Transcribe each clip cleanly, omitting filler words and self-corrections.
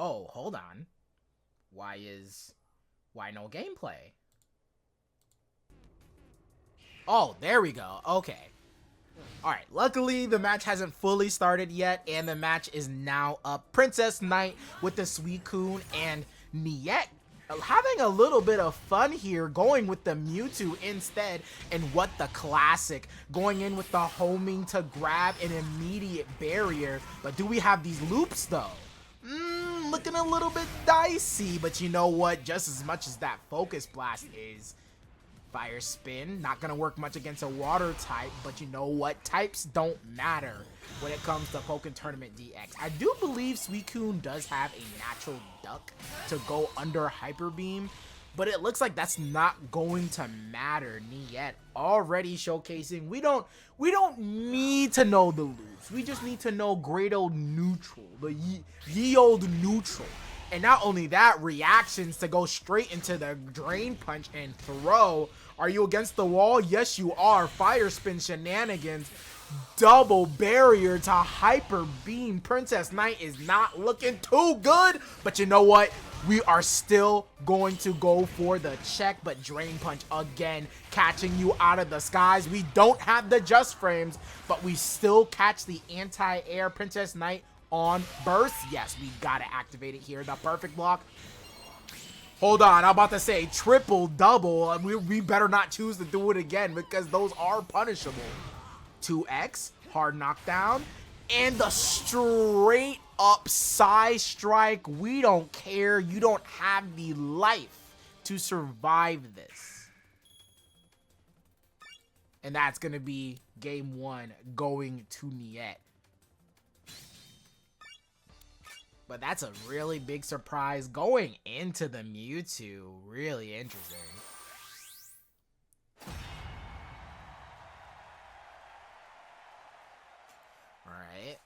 Oh, hold on. Why no gameplay? Oh, there we go. Okay. Alright, luckily the match hasn't fully started yet, and the match is now up. PrincessKnight with the Suicune and Niet having a little bit of fun here, going with the Mewtwo instead, and what the classic, going in with the homing to grab an immediate barrier. But do we have these loops though? Looking a little bit dicey, but you know what? Just as much as that Focus Blast is, Fire Spin, not gonna work much against a water type, but you know what? Types don't matter when it comes to Pokkén Tournament DX. I do believe Suicune does have a natural duck to go under Hyper Beam, but it looks like that's not going to matter. Niet already showcasing we don't need to know the loops. We just need to know great old neutral, the ye old neutral. And not only that, reactions to go straight into the Drain Punch and throw. Are you against the wall? Yes, you are. Fire Spin shenanigans. Double barrier to Hyper Beam. PrincessKnight is not looking too good. But you know what? We are still going to go for the check. But Drain Punch again, catching you out of the skies. We don't have the Just Frames, but we still catch the anti-air. PrincessKnight on burst. Yes, we gotta activate it here. The perfect block. Hold on, I'm about to say triple double. We better not choose to do it again because those are punishable. 2x, hard knockdown, and the straight up side strike. We don't care. You don't have the life to survive this. And that's gonna be game one going to Niet. But that's a really big surprise going into the Mewtwo. Really interesting. Alright.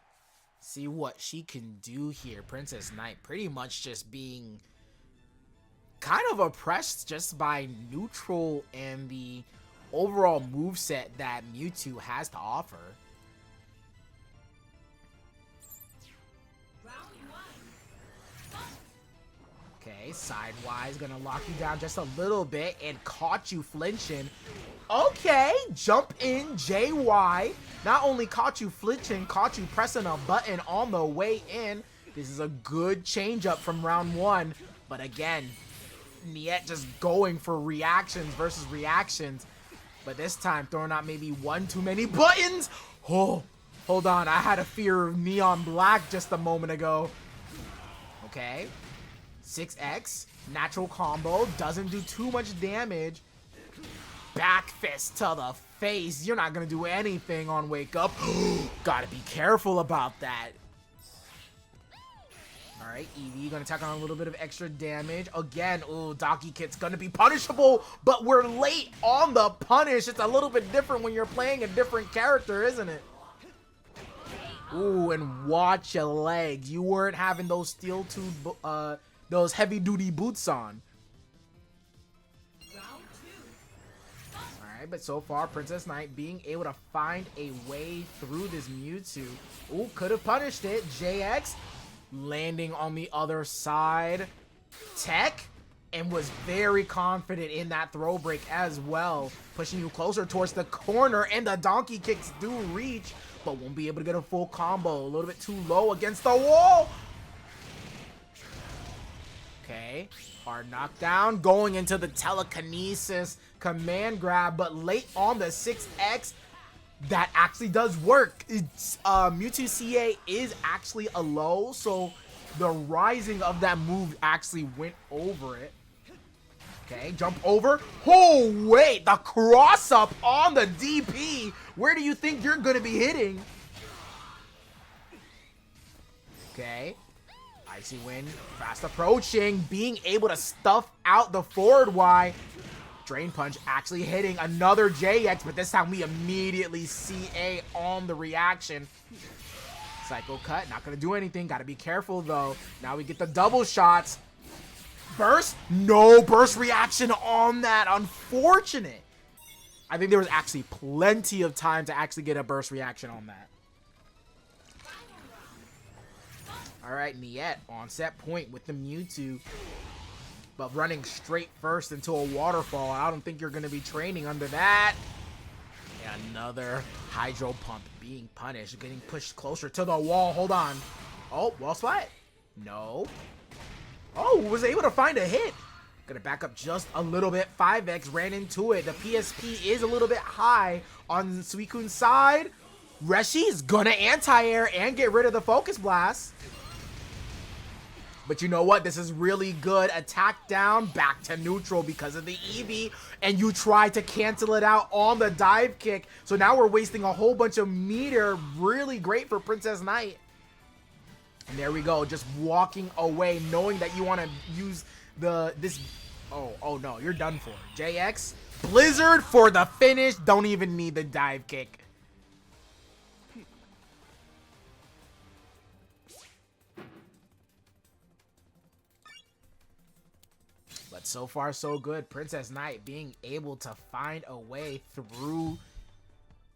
See what she can do here. PrincessKnight pretty much just being kind of oppressed just by neutral and the overall moveset that Mewtwo has to offer. Okay, sidewise, gonna lock you down just a little bit and caught you flinching. Okay, jump in, JY. Not only caught you flinching, caught you pressing a button on the way in. This is a good change up from round one. But again, Niet just going for reactions versus reactions. But this time, throwing out maybe one too many buttons. Oh, hold on. I had a fear of Neon Black just a moment ago. Okay. 6x, natural combo, doesn't do too much damage. Back fist to the face. You're not gonna do anything on wake up. Gotta be careful about that. Alright, Eevee gonna tack on a little bit of extra damage. Again, ooh, Donkey Kit's gonna be punishable, but we're late on the punish. It's a little bit different when you're playing a different character, isn't it? Ooh, and watch your legs. You weren't having those steel tube, those heavy-duty boots on. Alright, but so far, PrincessKnight being able to find a way through this Mewtwo. Ooh, could have punished it. JX landing on the other side. Tech, and was very confident in that throw break as well. Pushing you closer towards the corner, and the donkey kicks do reach, but won't be able to get a full combo. A little bit too low against the wall. Okay, hard knockdown, going into the telekinesis command grab, but late on the 6x, that actually does work. It's Mewtwo CA is actually a low, so the rising of that move actually went over it. Okay, jump over. Oh, wait, the cross up on the DP. Where do you think you're gonna be hitting? Okay. Icy Wind, fast approaching, being able to stuff out the forward Y. Drain Punch actually hitting another JX, but this time we immediately CA on the reaction. Psycho Cut, not gonna do anything. Gotta be careful though. Now we get the double shots. Burst? No burst reaction on that. Unfortunate. I think there was actually plenty of time to actually get a burst reaction on that. All right, Niet on set point with the Mewtwo, but running straight first into a waterfall. I don't think you're going to be training under that. And another Hydro Pump being punished, getting pushed closer to the wall. Hold on. Oh, wall splat. No. Oh, was able to find a hit. Gonna back up just a little bit. 5X ran into it. The PSP is a little bit high on Suicune's side. Reshi's gonna anti-air and get rid of the Focus Blast. But you know what? This is really good. Attack down, back to neutral because of the Eevee. And you try to cancel it out on the dive kick. So now we're wasting a whole bunch of meter. Really great for PrincessKnight. And there we go. Just walking away, knowing that you want to use this. Oh no, you're done for. JX, Blizzard for the finish. Don't even need the dive kick. But so far, so good. PrincessKnight being able to find a way through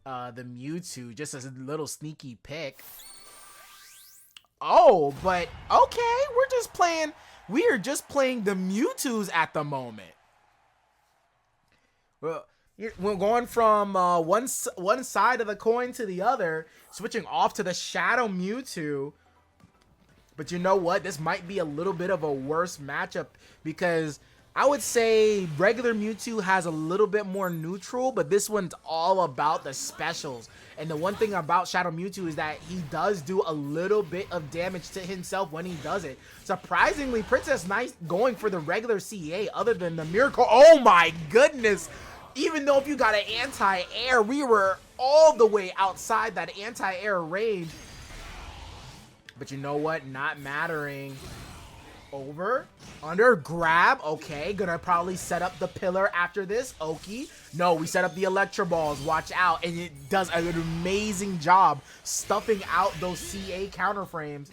the Mewtwo. Just a little sneaky pick. Oh, but okay. We are just playing the Mewtwo's at the moment. Well, we're going from one side of the coin to the other, switching off to the ShadowMewtwo. But you know what? This might be a little bit of a worse matchup because I would say regular Mewtwo has a little bit more neutral, but this one's all about the specials. And the one thing about ShadowMewtwo is that he does do a little bit of damage to himself when he does it. Surprisingly, PrincessKnight going for the regular CA other than the Miracle. Oh my goodness! Even though if you got an anti-air, we were all the way outside that anti-air range. But you know what? Not mattering. Over, under, grab. Okay, gonna probably set up the pillar after this. Okie. No, we set up the Electro Balls. Watch out. And it does an amazing job stuffing out those CA counter frames.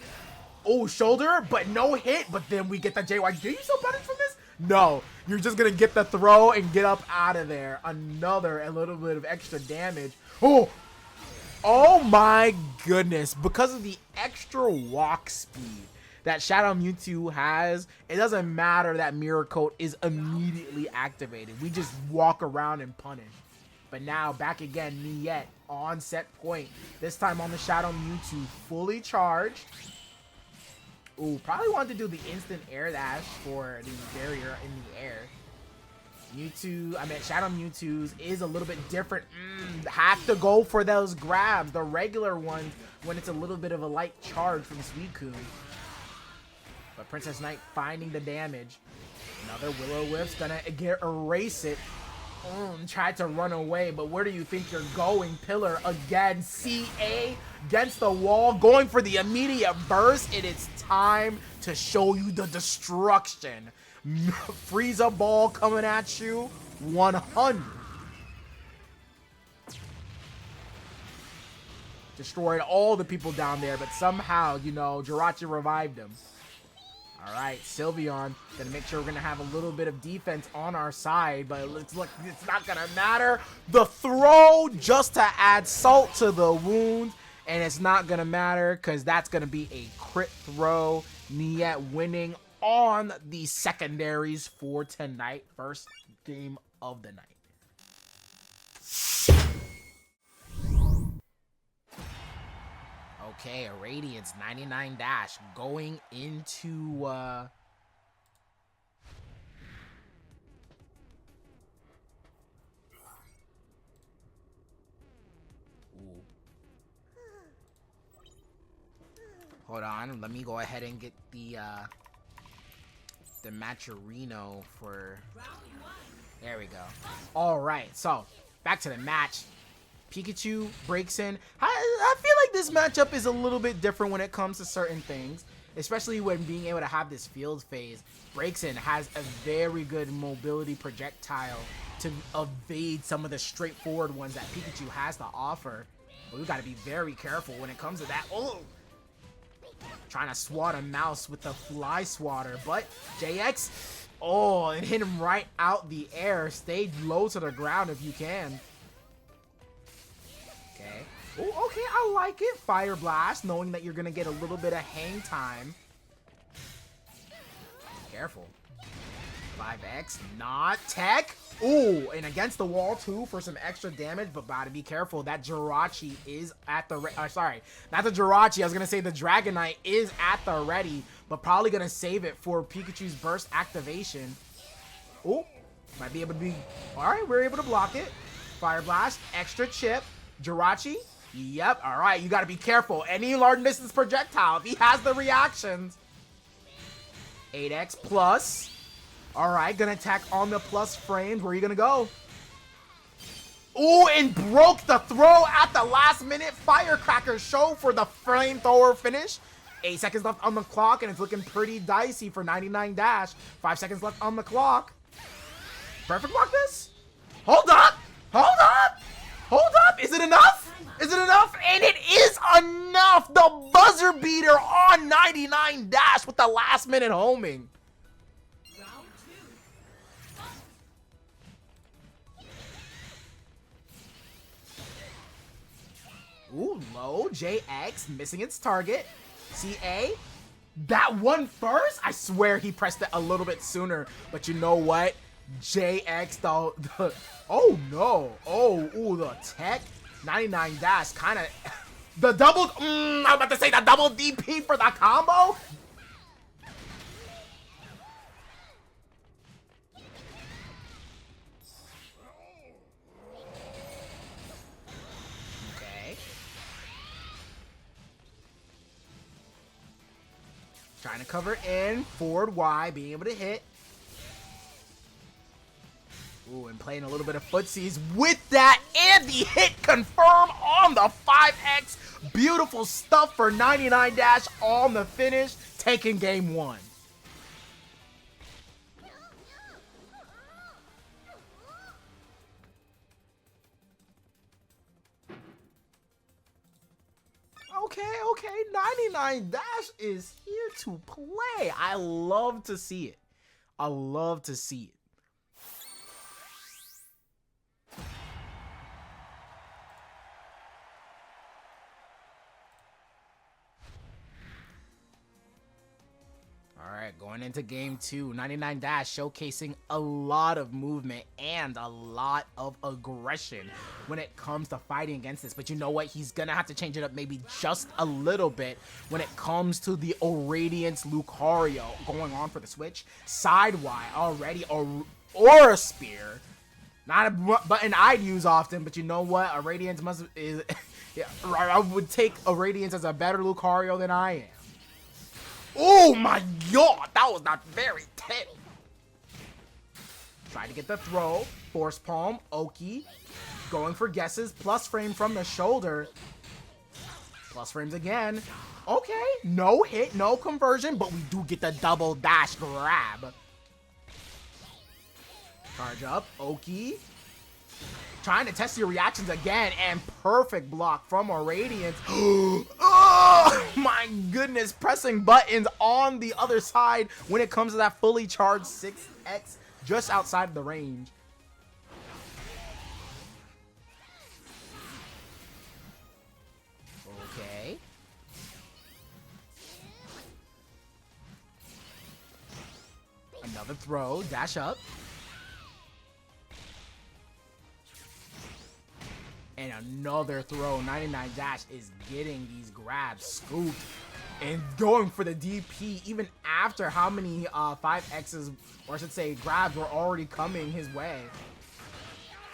Oh, shoulder, but no hit. But then we get the JY. Do you still punish from this? No, you're just gonna get the throw and get up out of there. A little bit of extra damage. Oh my goodness. Because of the extra walk speed that ShadowMewtwo has, it doesn't matter that Mirror Coat is immediately activated. We just walk around and punish. But now, back again, Niet on set point. This time on the ShadowMewtwo, fully charged. Ooh, probably wanted to do the instant air dash for the barrier in the air. ShadowMewtwo's is a little bit different. Have to go for those grabs. The regular ones, when it's a little bit of a light charge from Suicune. But PrincessKnight finding the damage. Another Will-O-Wisp gonna erase it. Tried to run away, but where do you think you're going? Pillar again. CA against the wall, going for the immediate burst. It is time to show you the destruction. Frieza Ball coming at you. 100. Destroyed all the people down there, but somehow, Jirachi revived him. All right, Sylveon, gonna make sure we're gonna have a little bit of defense on our side, but it's not gonna matter. The throw just to add salt to the wound, and it's not gonna matter because that's gonna be a crit throw. Niet winning on the secondaries for tonight. First game of the night. Okay, Auradiance 99 dash going into hold on, let me go ahead and get the Matcherino for there we go. All right, so back to the match. Pikachu, Braixen. I feel like this matchup is a little bit different when it comes to certain things, especially when being able to have this field phase. Braixen has a very good mobility projectile to evade some of the straightforward ones that Pikachu has to offer. But we got to be very careful when it comes to that. Oh, trying to swat a mouse with the fly swatter, but JX, and hit him right out the air. Stay low to the ground if you can. Okay. Oh, Okay, I like it. Fire Blast, knowing that you're going to get a little bit of hang time. Careful. 5x, not tech. Ooh, and against the wall too for some extra damage, but gotta be careful. That Jirachi is at the sorry, not the Jirachi. I was gonna say the Dragonite is at the ready, but probably gonna save it for Pikachu's burst activation. Ooh, might be able to be. All right, we're able to block it. Fire Blast, extra chip. Jirachi. Yep. All right, you gotta be careful. Any large distance projectile, if he has the reactions. 8x plus. All right, gonna attack on the plus frames. Where are you gonna go? Ooh, and broke the throw at the last minute. Firecracker show for the flamethrower finish. 8 seconds left on the clock, and it's looking pretty dicey for 99 dash. 5 seconds left on the clock. Perfect block this? Hold up! Hold up! Hold up! Is it enough? Is it enough? And it is enough! The buzzer beater on 99 dash with the last minute homing. Ooh, low. JX missing its target. CA. That one first? I swear he pressed it a little bit sooner. But you know what? JX, the oh no. Oh, ooh, the tech. 99 dash kind of. The double. I'm about to say the double DP for the combo. Trying to cover in, forward Y, being able to hit. Ooh, and playing a little bit of footsies with that, and the hit confirm on the 5x. Beautiful stuff for 99 dash on the finish, taking game 1. Okay, 99 dash is here to play. I love to see it. I love to see it. Alright, going into game 2, 99 dash showcasing a lot of movement and a lot of aggression when it comes to fighting against this. But you know what? He's gonna have to change it up maybe just a little bit when it comes to the Auradiance Lucario going on for the switch. Side Y already, or a spear. Not a button I'd use often, but you know what? Auradiance is yeah, I would take Auradiance as a better Lucario than I am. Oh my god, that was not very tense. Try to get the throw. Force palm, Oki. Going for guesses. Plus frame from the shoulder. Plus frames again. Okay, no hit, no conversion, but we do get the double dash grab. Charge up, Oki. Trying to test your reactions again, and perfect block from Auradiance. Oh my goodness, pressing buttons on the other side when it comes to that fully charged 6x just outside of the range. Okay. Another throw, dash up. And another throw. 99 dash is getting these grabs scooped and going for the DP even after how many 5x's, or I should say grabs, were already coming his way.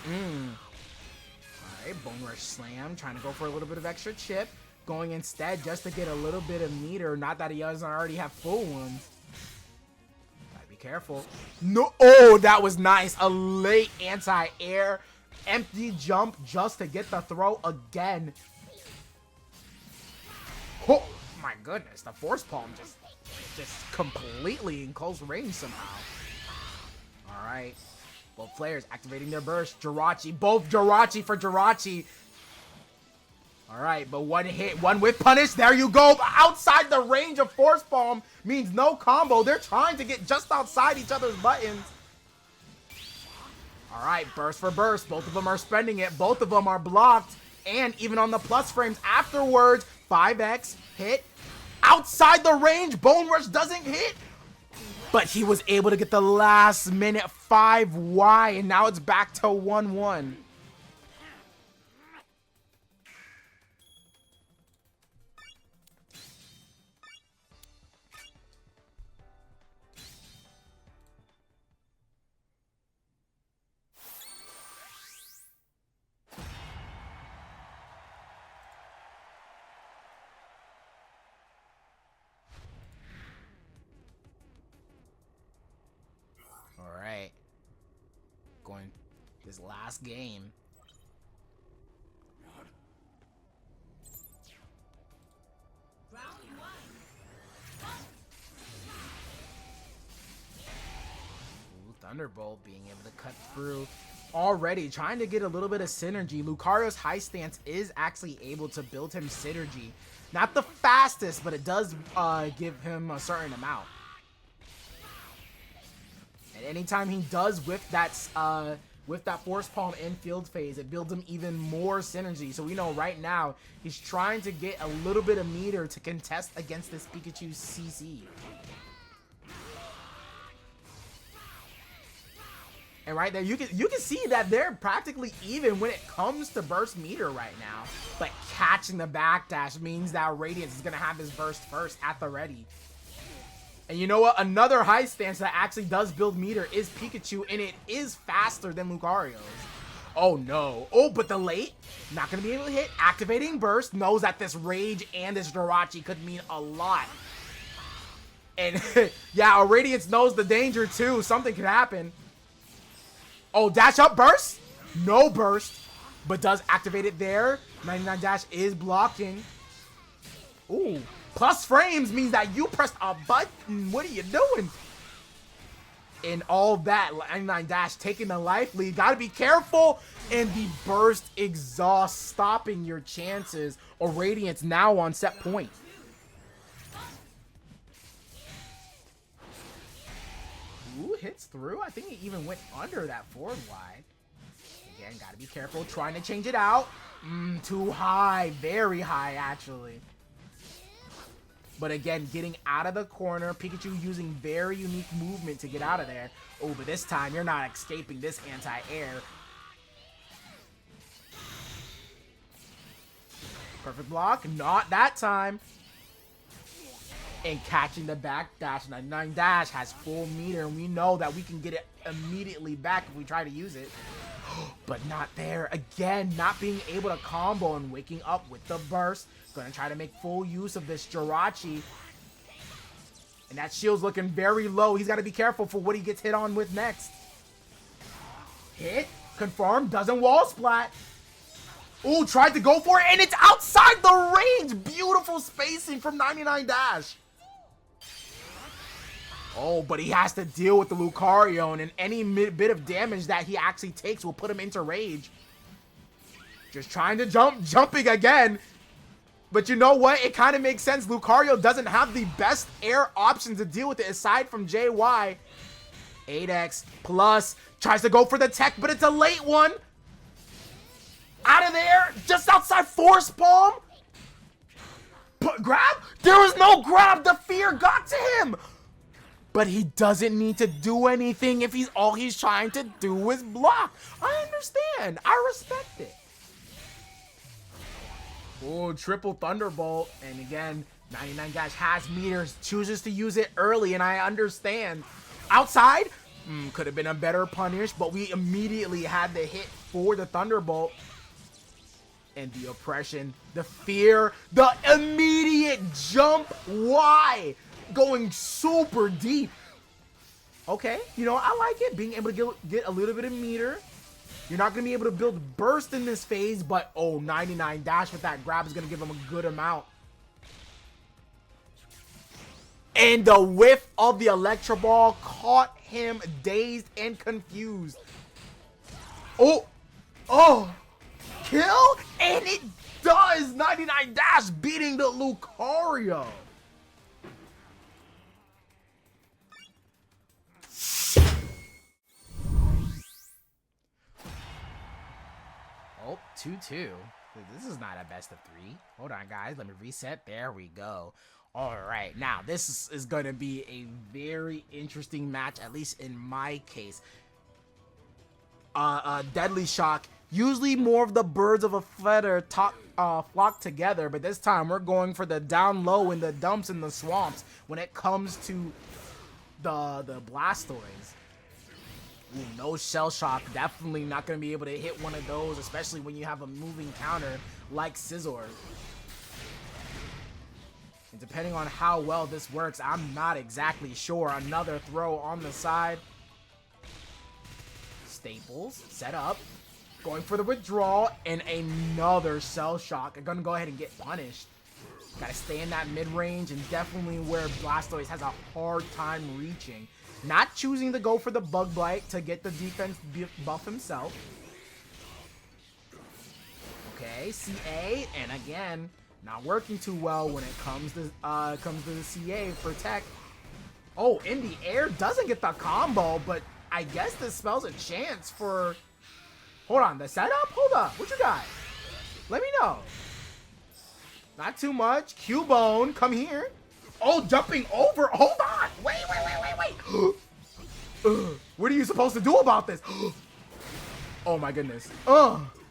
Alright, Bone Rush Slam, trying to go for a little bit of extra chip, going instead just to get a little bit of meter, not that he doesn't already have full ones. Gotta be careful. No, oh, that was nice. A late anti-air. Empty jump just to get the throw again. Oh my goodness, the force palm just completely in close range somehow. All right, both players activating their burst. Jirachi, both Jirachi for Jirachi. All right, but one hit, one whip punish. There you go. Outside the range of force palm means no combo. They're trying to get just outside each other's buttons. All right, burst for burst. Both of them are spending it. Both of them are blocked. and even on the plus frames afterwards, 5x hit. Outside the range, Bone Rush doesn't hit, but he was able to get the last minute 5Y, and now it's back to 1-1. Alright. Going his last game. Ooh, Thunderbolt being able to cut through. Already trying to get a little bit of synergy. Lucario's high stance is actually able to build him synergy. Not the fastest, but it does give him a certain amount. And anytime he does with that Force Palm in field phase, it builds him even more synergy. So we know right now he's trying to get a little bit of meter to contest against this Pikachu CC. And right there, you can see that they're practically even when it comes to burst meter right now. But catching the backdash means that Auradiance is gonna have his burst first at the ready. And you know what? Another high stance that actually does build meter is Pikachu, and it is faster than Lucario's. Oh no. Oh, but the late, not gonna be able to hit. Activating burst, knows that this Rage and this Jirachi could mean a lot. And yeah, Auradiance knows the danger too. Something could happen. Oh, dash up burst? No burst, but does activate it there. 99 dash is blocking. Ooh. Plus frames means that you pressed a button. What are you doing? And all that, 99 dash taking the life lead. Gotta be careful. And the burst exhaust stopping your chances. Auradiance now on set point. Ooh, hits through. I think it even went under that forward wide. Again, gotta be careful. Trying to change it out. Too high. Very high, actually. But again, getting out of the corner. Pikachu using very unique movement to get out of there. Oh, but this time, you're not escaping this anti-air. Perfect block. Not that time. And catching the back dash. 99 dash has full meter. And we know that we can get it immediately back if we try to use it. But not there. Again, not being able to combo and waking up with the burst. Gonna try to make full use of this Jirachi. And that shield's looking very low. He's got to be careful for what he gets hit on with next. Hit. Confirm. Doesn't wall splat. Ooh, tried to go for it. And it's outside the range. Beautiful spacing from 99 dash. Oh, but he has to deal with the Lucario. And any bit of damage that he actually takes will put him into rage. Just trying to jumping again. But you know what? It kind of makes sense. Lucario doesn't have the best air option to deal with it aside from JY. 8x plus. Tries to go for the tech, but it's a late one. Out of there. Just outside Force Palm. Grab? There was no grab. The fear got to him. But he doesn't need to do anything if all he's trying to do is block. I understand. I respect it. Oh, triple Thunderbolt. And again, 99 dash has meters, chooses to use it early, and I understand. Outside, could have been a better punish, but we immediately had the hit for the Thunderbolt. And the oppression, the fear, the immediate jump. Why? Going super deep. Okay, you know, I like it. Being able to get a little bit of meter. You're not going to be able to build burst in this phase, but oh, 99 dash with that grab is going to give him a good amount. And the whiff of the Electro Ball caught him dazed and confused. Oh, kill? And it does! 99 dash beating the Lucario. Oh, 2-2. This is not a best of 3. Hold on, guys. Let me reset. There we go. All right. Now, this is going to be a very interesting match, at least in my case. DeadlyShoc. Usually more of the birds of a feather flock together, but this time we're going for the down low in the dumps and the swamps when it comes to the Blastoise. Ooh, no Shell Shock. Definitely not going to be able to hit one of those, especially when you have a moving counter like Scizor. And depending on how well this works, I'm not exactly sure. Another throw on the side. Staples, set up. Going for the withdrawal, and another Shell Shock. I'm going to go ahead and get punished. Got to stay in that mid-range, and definitely where Blastoise has a hard time reaching. Not choosing to go for the Bug Bite to get the defense buff himself. Okay, CA, and again, not working too well when it comes to the CA for Tech. Oh, in the air, doesn't get the combo, but I guess this spells a chance for... Hold on, the setup? Hold up, what you got? Let me know. Not too much. Cubone, come here. Oh, jumping over. Hold on. Wait. What are you supposed to do about this? Oh my goodness.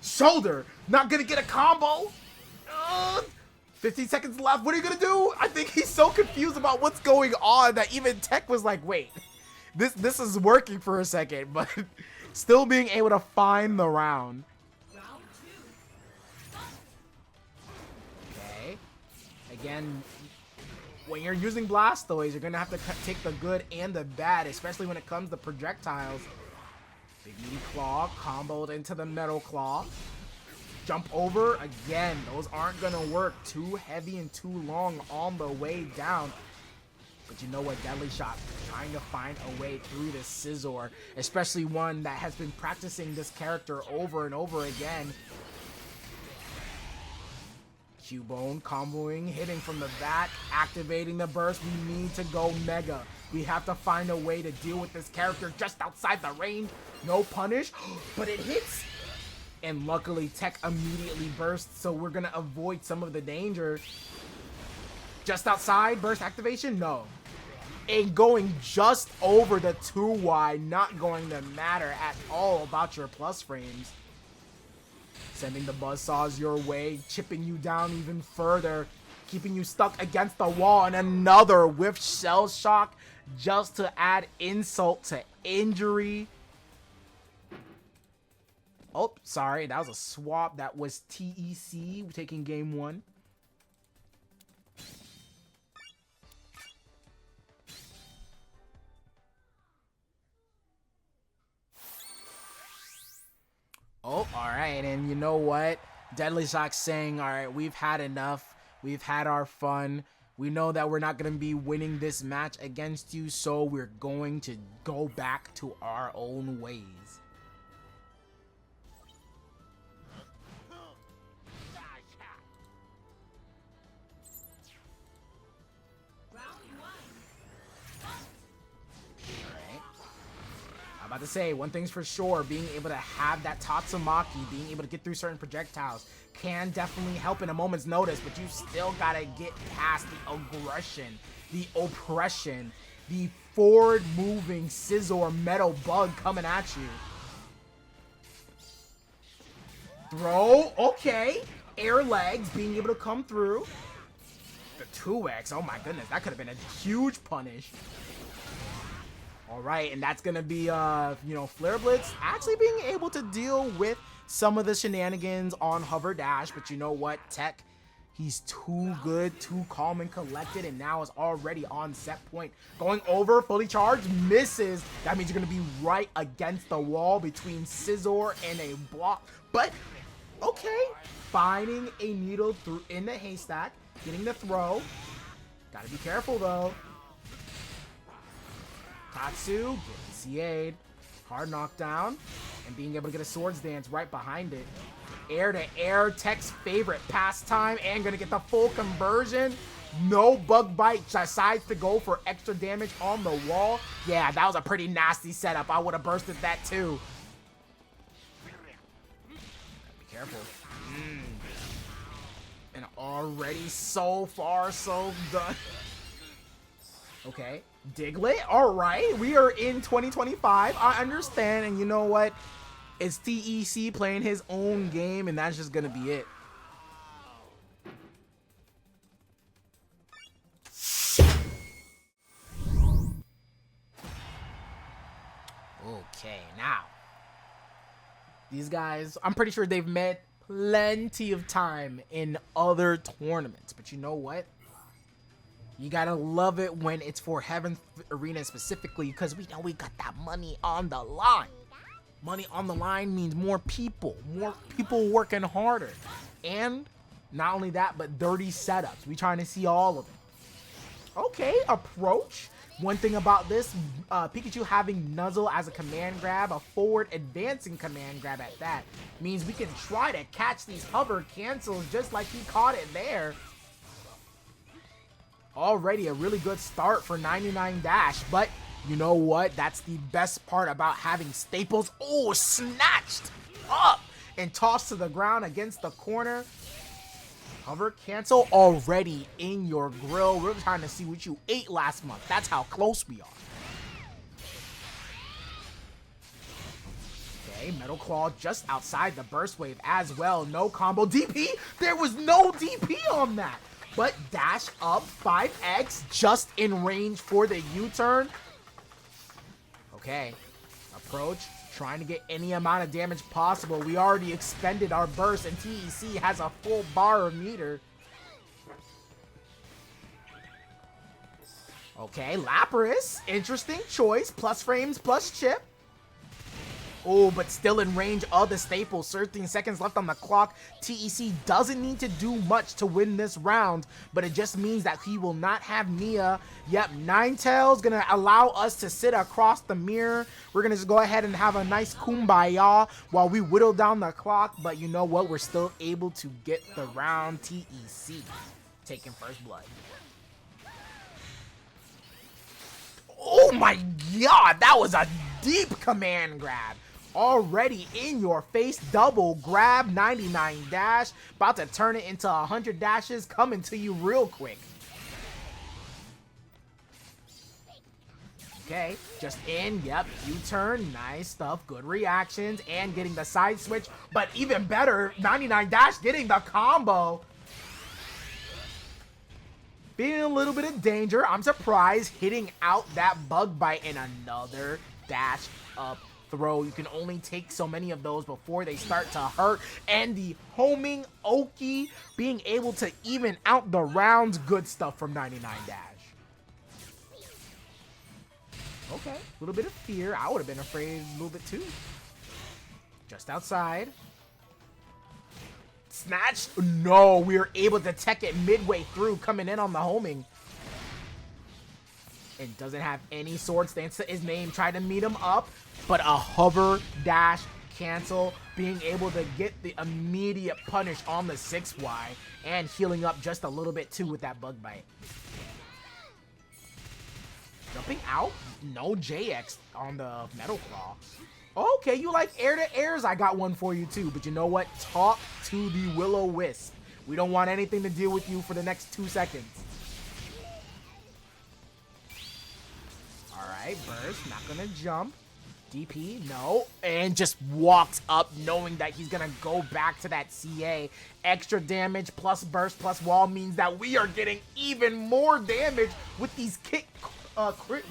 Shoulder. Not gonna get a combo. 15 seconds left. What are you gonna do? I think he's so confused about what's going on that even Tech was like, wait, this is working for a second, but still being able to find the round. Okay. Again, when you're using Blastoise, you're going to have to take the good and the bad, especially when it comes to projectiles. Big meaty claw, comboed into the metal claw. Jump over, again, those aren't going to work. Too heavy and too long on the way down. But you know what, DeadlyShoc trying to find a way through this Scizor, especially one that has been practicing this character over and over again. Cubone comboing, hitting from the back, activating the burst. We need to go Mega. We have to find a way to deal with this character just outside the range. No punish, but it hits. And luckily, Tech immediately bursts, so we're going to avoid some of the danger. Just outside, burst activation? No. And going just over the 2Y, not going to matter at all about your plus frames. Sending the buzzsaws your way, chipping you down even further, keeping you stuck against the wall, and another with Shell Shock just to add insult to injury. Oh, sorry, that was a swap. That was TEC taking game 1. Oh, all right, and you know what? DeadlyShoc's saying, all right, we've had enough. We've had our fun. We know that we're not going to be winning this match against you, so we're going to go back to our own ways. About to say, one thing's for sure, being able to have that Tatsumaki, being able to get through certain projectiles can definitely help in a moment's notice, but you still gotta get past the aggression, the oppression, the forward-moving Scizor metal bug coming at you. Throw, okay. Air legs, being able to come through. The 2X, oh my goodness, that could have been a huge punish. All right, and that's going to be, Flare Blitz actually being able to deal with some of the shenanigans on Hover Dash. But you know what? Tech, he's too good, too calm and collected, and now is already on set point. Going over, fully charged, misses. That means you're going to be right against the wall between Scizor and a block. But, okay, finding a needle through in the haystack, getting the throw. Got to be careful, though. Tatsu getting CA'd, hard knockdown, and being able to get a Swords Dance right behind it. Air to air, Tech's favorite pastime, and gonna get the full conversion. No Bug Bite, decides to go for extra damage on the wall. Yeah, that was a pretty nasty setup. I would have bursted that too. Be careful. And already so far, so done. Okay, Diglett, all right. We are in 2025. I understand, and you know what? It's TEC playing his own game, and that's just gonna be it. Okay, now. These guys, I'm pretty sure they've met plenty of time in other tournaments, but you know what? You gotta love it when it's for Heaven Arena specifically, because we know we got that money on the line. Money on the line means more people working harder. And not only that, but dirty setups. We trying to see all of it. Okay, approach. One thing about this, Pikachu having Nuzzle as a command grab, a forward advancing command grab at that, means we can try to catch these hover cancels just like he caught it there. Already a really good start for 99 Dash, but you know what? That's the best part about having staples. Oh, snatched up and tossed to the ground against the corner. Hover cancel already in your grill. We're trying to see what you ate last month. That's how close we are. Okay, Metal Claw just outside the burst wave as well. No combo. DP? There was no DP on that. But dash up 5x just in range for the U-turn. Okay, approach. Trying to get any amount of damage possible. We already expended our burst, and TEC has a full bar of meter. Okay, Lapras. Interesting choice. Plus frames, plus chip. Oh, but still in range of the staples. 13 seconds left on the clock. TEC doesn't need to do much to win this round, but it just means that he will not have Nia. Yep, Ninetales gonna allow us to sit across the mirror. We're gonna just go ahead and have a nice kumbaya while we whittle down the clock, but you know what? We're still able to get the round. TEC taking first blood. Oh my god, that was a deep command grab. Already in your face, double grab, 99 dash, about to turn it into 100 dashes, coming to you real quick. Okay, just in, yep, U-turn, nice stuff, good reactions, and getting the side switch, but even better, 99 dash getting the combo. Being a little bit of danger, I'm surprised, hitting out that bug bite and another dash up throw. You can only take so many of those before they start to hurt, and the homing Oki being able to even out the rounds. Good stuff from 99 dash. Okay, a little bit of fear. I would have been afraid a little bit too. Just outside. Snatch? No, we were able to tech it midway through, coming in on the homing. And doesn't have any sword stance to his name. Tried to meet him up, but a hover dash cancel, being able to get the immediate punish on the 6Y and healing up just a little bit too with that bug bite. Jumping out, no JX on the Metal Claw. Okay, you like air to airs? I got one for you too, but you know what? Talk to the Will-O-Wisp. We don't want anything to deal with you for the next 2 seconds. Alright, burst, not gonna jump. DP, no, and just walks up knowing that he's gonna go back to that CA. Extra damage plus burst plus wall means that we are getting even more damage with these crit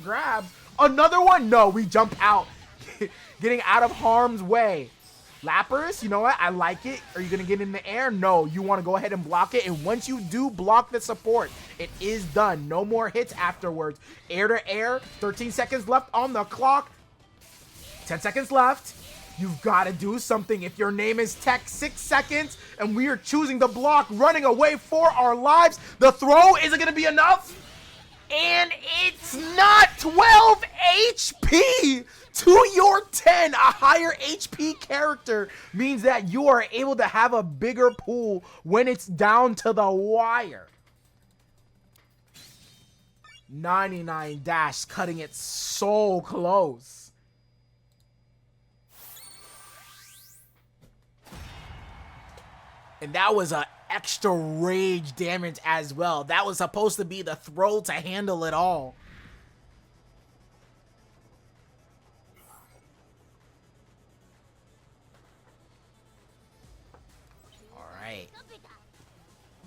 grabs. Another one? No, we jump out. Getting out of harm's way. Lapras, you know what? I like it. Are you gonna get in the air? No, you want to go ahead and block it, and once you do block the support, it is done. No more hits afterwards. Air to air, 13 seconds left on the clock. 10 seconds left. You've got to do something. If your name is Tech, 6 seconds, and we are choosing the block, running away for our lives. The throw, is it going to be enough? And it's not. 12 HP to your 10. A higher HP character means that you are able to have a bigger pool when it's down to the wire. 99 dash cutting it so close. And that was a extra rage damage as well. That was supposed to be the throw to handle it all. Alright.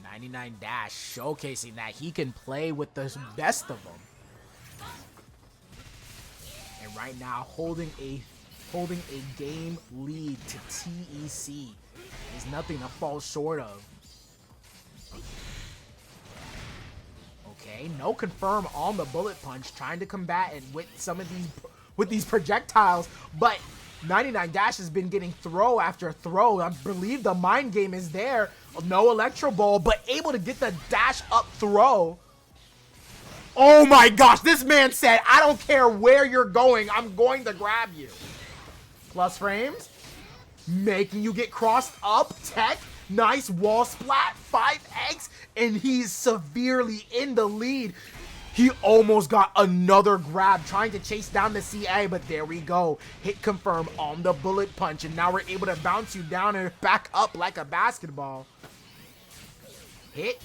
99 Dash showcasing that he can play with the best of them. And right now holding a game lead to TEC is nothing to fall short of. Okay, no confirm on the bullet punch, trying to combat it with some of these projectiles, but 99 Dash has been getting throw after throw. I believe the mind game is there. No Electro Ball, but able to get the dash up throw. Oh my gosh, this man said, I don't care where you're going, I'm going to grab you. Plus frames, making you get crossed up, tech, nice wall splat, 5x, and he's severely in the lead. He almost got another grab, trying to chase down the CA, but there we go. Hit confirm on the bullet punch, and now we're able to bounce you down and back up like a basketball. Hit,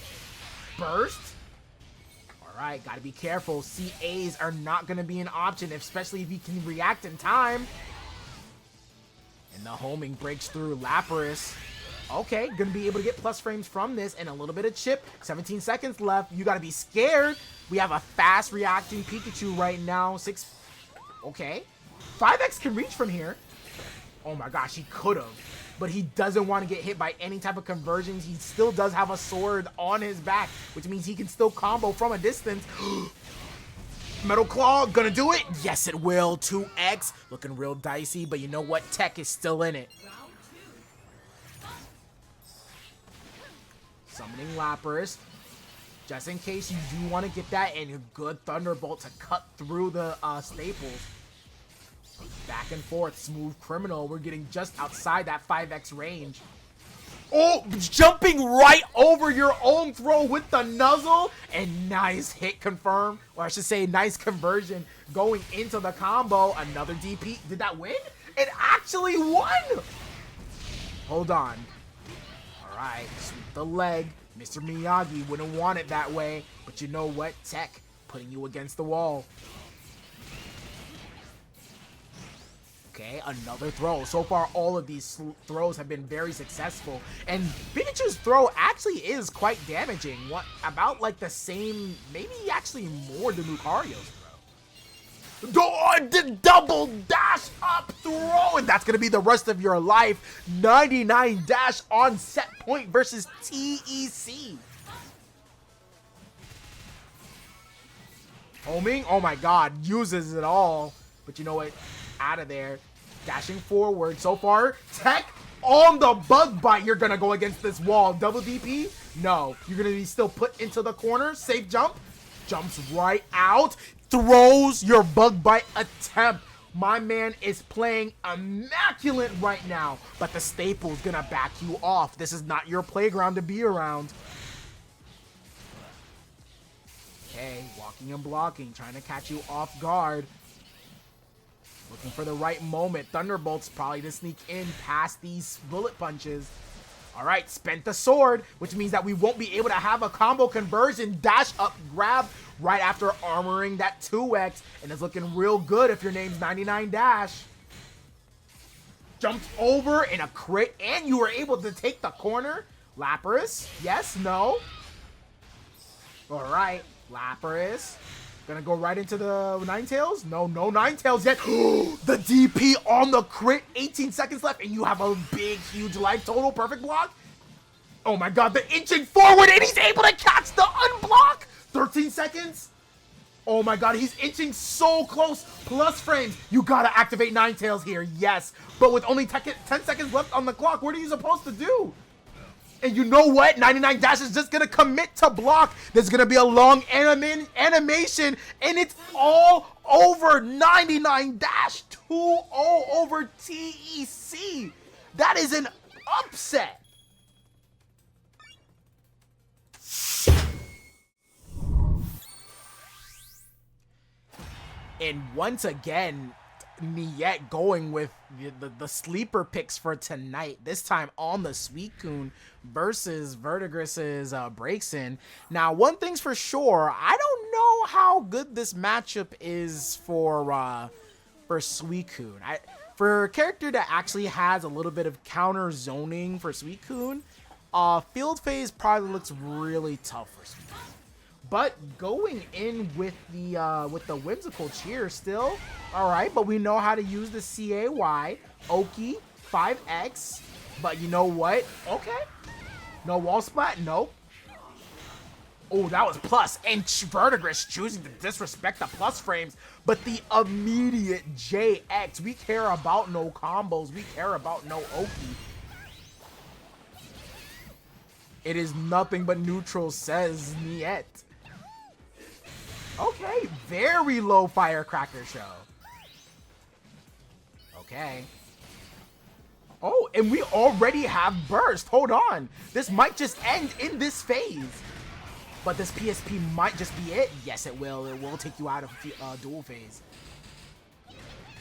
burst. Alright, gotta be careful. CAs are not gonna be an option, especially if you can react in time. And the homing breaks through. Lapras. Okay, gonna be able to get plus frames from this and a little bit of chip. 17 seconds left. You gotta be scared. We have a fast reacting Pikachu right now. Okay. 5x can reach from here. Oh my gosh, he could have. But he doesn't want to get hit by any type of conversions. He still does have a sword on his back, which means he can still combo from a distance. Metal Claw, gonna do it? Yes, it will. 2x. Looking real dicey, but you know what? Tech is still in it. Summoning Lapras. Just in case you do want to get that, and a good Thunderbolt to cut through the staples. Back and forth, Smooth Criminal. We're getting just outside that 5x range. Oh, jumping right over your own throw with the nuzzle. And nice hit confirm. Or I should say nice conversion going into the combo. Another DP. Did that win? It actually won. Hold on. All right, sweep the leg. Mr. Miyagi wouldn't want it that way. But you know what? Tech putting you against the wall. Okay, another throw. So far, all of these throws have been very successful. And Pikachu's throw actually is quite damaging. What, about like the same, maybe actually more than Lucario's throw. The double dash up throw, and that's going to be the rest of your life. 99 Dash on set point versus TEC. Homing, oh my god, uses it all. But you know what? Out of there, dashing forward. So far, tech on the bug bite. You're gonna go against this wall. Double DP? No, you're gonna be still put into the corner. Safe jump, jumps right out, throws your bug bite attempt. My man is playing immaculate right now, but the staple's gonna back you off. This is not your playground to be around. Okay, walking and blocking, trying to catch you off guard. Looking for the right moment. Thunderbolt's probably to sneak in past these bullet punches. Alright, spent the sword, which means that we won't be able to have a combo conversion. Dash up, grab right after armoring that 2x. And it's looking real good if your name's 99 Dash. Jumped over in a crit, and you were able to take the corner. Lapras, yes, no. Alright, Lapras. Gonna go right into the Ninetales? No, no Ninetales yet. The DP on the crit. 18 seconds left, and you have a big, huge life total. Perfect block. Oh my god, the inching forward, and he's able to catch the unblock. 13 seconds. Oh my god, he's inching so close. Plus frames. You gotta activate Ninetales here, yes. But with only 10 seconds left on the clock, what are you supposed to do? And you know what? 99 Dash is just gonna commit to block. There's gonna be a long animation, and it's all over. 99 Dash 2-0 over TEC. That is an upset. And once again, Niet going with the sleeper picks for tonight. This time on the Suicune versus Virtigris's Braixen. Now, one thing's for sure, I don't know how good this matchup is for Suicune. For a character that actually has a little bit of counter zoning for Suicune, Field Phase probably looks really tough for Suicune. But going in with the Whimsical Cheer still, all right, but we know how to use the CAY, Oki, 5X, but you know what? Okay. No wall splat? Nope. Oh, that was plus, and Virtigris choosing to disrespect the plus frames, but the immediate JX, we care about no combos, we care about no Oki. It is nothing but neutral, says Niet. Okay, very low Firecracker show. Okay. Oh, and we already have burst. Hold on. This might just end in this phase. But this PSP might just be it. Yes, it will. It will take you out of dual phase.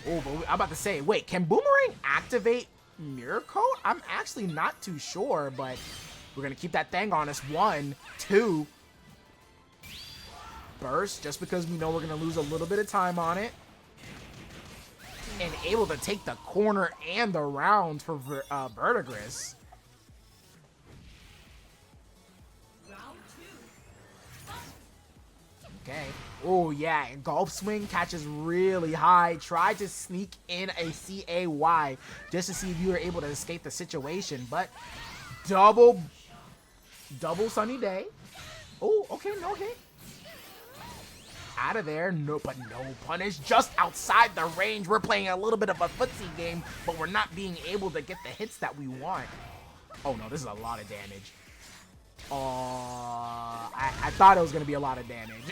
Oh, but I'm about to say, wait, can Boomerang activate Mirror Coat? I'm actually not too sure, but we're going to keep that thing on us. 1, 2. Burst, just because we know we're going to lose a little bit of time on it. And able to take the corner and the round for Virtigris. Okay. Oh, yeah. And Golf Swing catches really high. Tried to sneak in a CAY just to see if you were able to escape the situation. But double Sunny Day. Oh, okay. No hit. Out of there. No, but no punish. Just outside the range. We're playing a little bit of a footsie game, but we're not being able to get the hits that we want. Oh, no. This is a lot of damage. I thought it was going to be a lot of damage.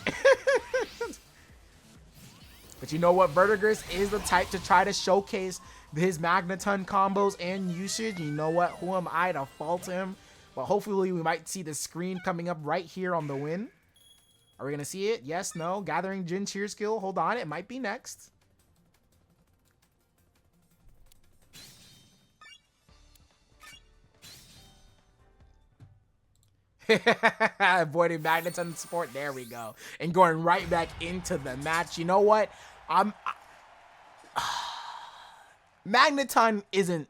But you know what? Virtigris is the type to try to showcase his Magneton combos and usage. You know what? Who am I to fault him? But hopefully we might see the screen coming up right here on the win. Are we going to see it? Yes, no. Gathering Jin Cheer skill. Hold on. It might be next. Avoiding Magneton support. There we go. And going right back into the match. You know what? Magneton isn't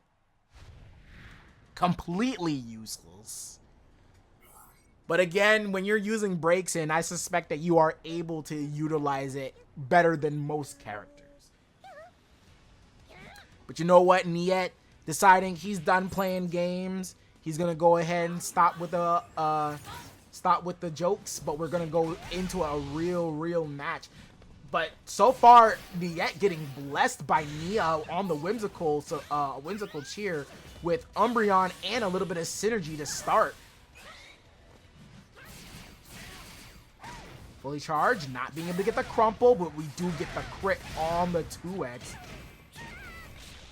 completely useless. But again, when you're using Braixen, I suspect that you are able to utilize it better than most characters. But you know what? Niet deciding he's done playing games. He's gonna go ahead and stop with the jokes, but we're gonna go into a real match. But so far, Niet getting blessed by Nia on the whimsical cheer with Umbreon and a little bit of synergy to start. Fully charged, not being able to get the crumple, but we do get the crit on the 2x.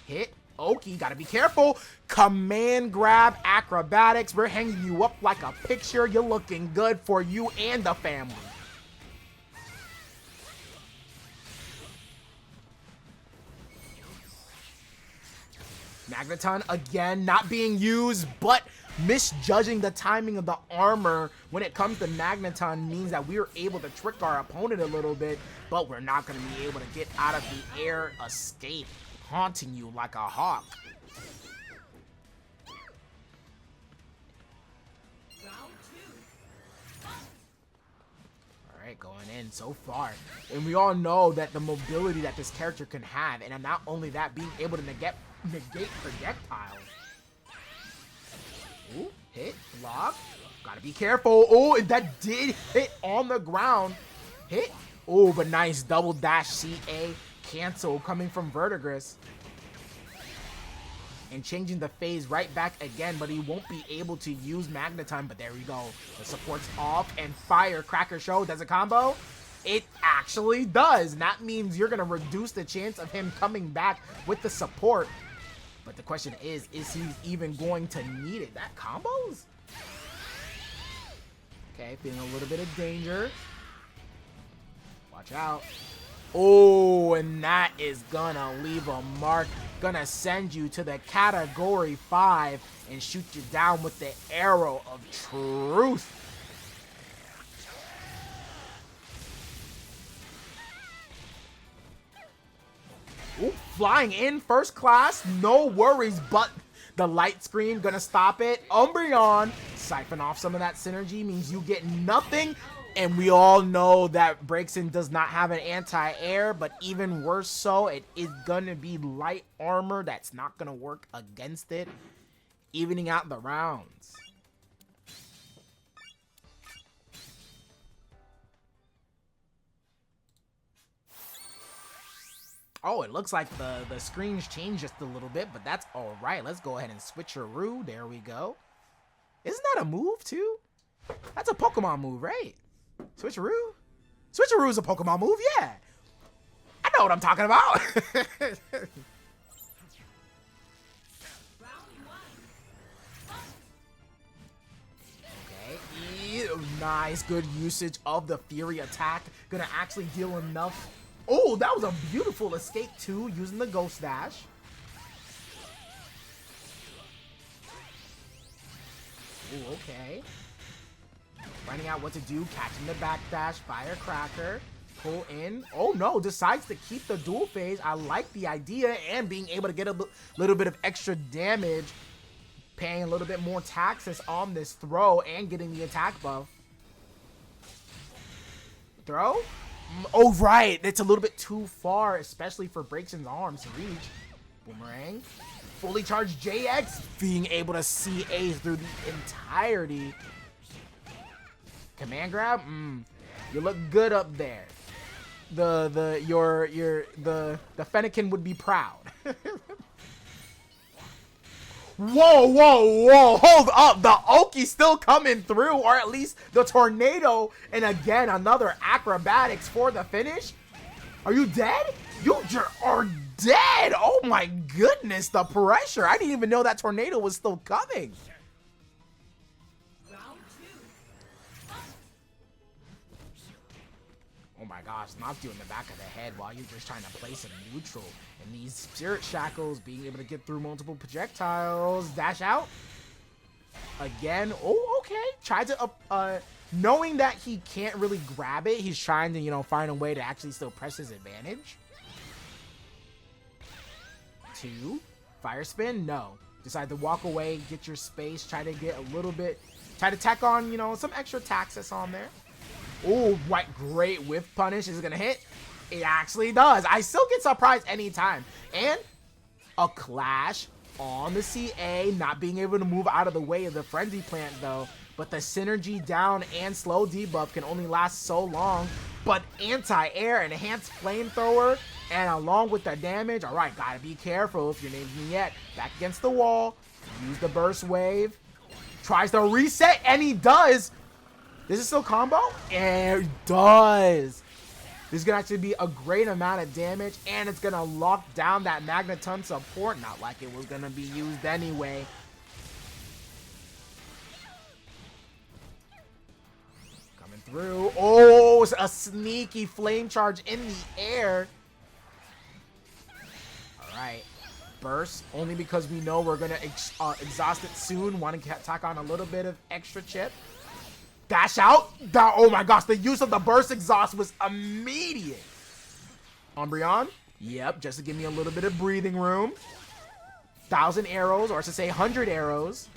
Hit. Oki, gotta be careful. Command grab acrobatics. We're hanging you up like a picture. You're looking good for you and the family. Magneton again not being used, but misjudging the timing of the armor when it comes to Magneton means that we are able to trick our opponent a little bit, but we're not going to be able to get out of the air escape, haunting you like a hawk. Alright, going in so far. And we all know that the mobility that this character can have, and not only that, being able to negate projectiles. Ooh, hit, block. Gotta be careful. Oh, that did hit on the ground. Hit. Oh, but nice double dash CA cancel coming from Virtigris. And changing the phase right back again, but he won't be able to use Magneton. But there we go. The support's off, and Firecracker Show does a combo. It actually does. And that means you're going to reduce the chance of him coming back with the support. But the question is he even going to need it? That combos? Okay, feeling a little bit of danger. Watch out. Oh, and that is gonna leave a mark. Gonna send you to the category 5 and shoot you down with the arrow of truth. Ooh, flying in first class, no worries, but the light screen gonna stop it. Umbreon, siphon off some of that synergy, means you get nothing. And we all know that Braixen does not have an anti-air, but even worse so, it is gonna be light armor that's not gonna work against it, evening out the rounds. Oh, it looks like the screen's changed just a little bit, but that's all right. Let's go ahead and switcheroo. There we go. Isn't that a move too? That's a Pokemon move, right? Switcheroo? Switcheroo is a Pokemon move, yeah. I know what I'm talking about. Okay, nice, good usage of the Fury attack. Gonna actually deal enough. Oh, that was a beautiful escape too, using the Ghost Dash. Ooh, okay. Finding out what to do, catching the backdash, Firecracker, pull in. Oh no, decides to keep the dual phase. I like the idea, and being able to get a little bit of extra damage, paying a little bit more taxes on this throw, and getting the attack buff. Throw? Oh right, it's a little bit too far, especially for Braixen's arms to reach. Boomerang. Fully charged JX, being able to CA through the entirety. Command grab? You look good up there. The Fennekin would be proud. Whoa, whoa, whoa, hold up. The Oki's still coming through, or at least the Tornado. And again, another acrobatics for the finish. Are you dead? You are dead. Oh my goodness, the pressure. I didn't even know that Tornado was still coming. Oh my gosh, knocked you in the back of the head while you're just trying to place him neutral. And these Spirit Shackles being able to get through multiple projectiles. Dash out. Again. Oh, okay. Tried to, knowing that he can't really grab it, he's trying to, you know, find a way to actually still press his advantage. 2. Fire spin? No. Decide to walk away, get your space, try to get a little bit, try to tack on, you know, some extra taxes on there. Oh, right, great whiff punish. Is it gonna hit? It actually does. I still get surprised anytime. And a clash on the CA, not being able to move out of the way of the Frenzy Plant though. But the synergy down and slow debuff can only last so long. But anti-air, enhanced flamethrower, and along with the damage, all right, gotta be careful if your name's Niet. Back against the wall, use the burst wave, tries to reset, and he does. This is still combo? And it does. This is going to actually be a great amount of damage, and it's going to lock down that Magneton support. Not like it was going to be used anyway. Coming through. Oh, a sneaky flame charge in the air. All right. Burst, only because we know we're going to exhaust it soon. Want to tack on a little bit of extra chip. Dash out. Oh my gosh, the use of the burst exhaust was immediate. Umbreon. Yep, just to give me a little bit of breathing room. 1,000 arrows, or I should say 100 arrows.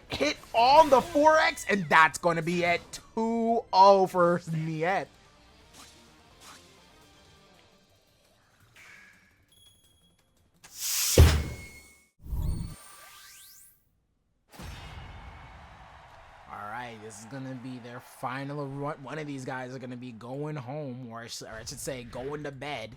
Hit on the 4X, and that's going to be at 2-0 for Niet. This is gonna be their final run. One of these guys are gonna be going home, or I should say going to bed.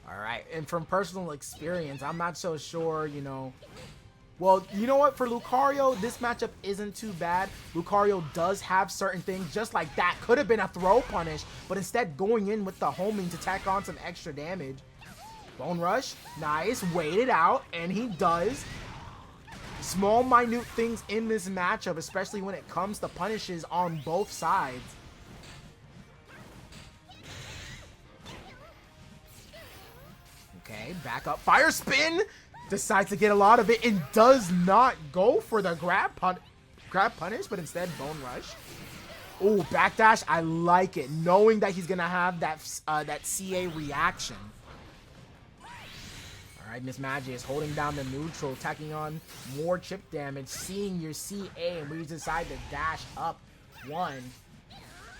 All right, and from personal experience, I'm not so sure, you know, Well, you know what? For Lucario, this matchup isn't too bad. Lucario does have certain things, just like that. Could have been a throw punish, but instead going in with the homing to tack on some extra damage. Bone Rush, nice. Wait it out, and he does. Small, minute things in this matchup, especially when it comes to punishes on both sides. Okay, back up. Fire Spin! Decides to get a lot of it and does not go for the grab punish, but instead Bone Rush. Oh, backdash. I like it, knowing that he's gonna have that that CA reaction. All right, Miss Magi is holding down the neutral, tacking on more chip damage, seeing your CA, and we decide to dash up one.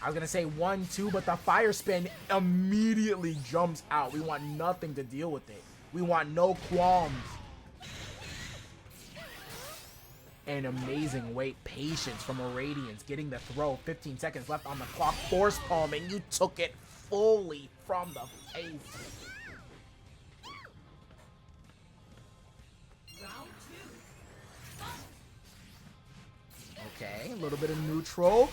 I was gonna say 1-2, but the Fire Spin immediately jumps out. We want nothing to deal with it. We want no qualms. An amazing wait, patience from Auradiance, getting the throw. 15 seconds left on the clock. Force palm, and you took it fully from the face. Okay, a little bit of neutral.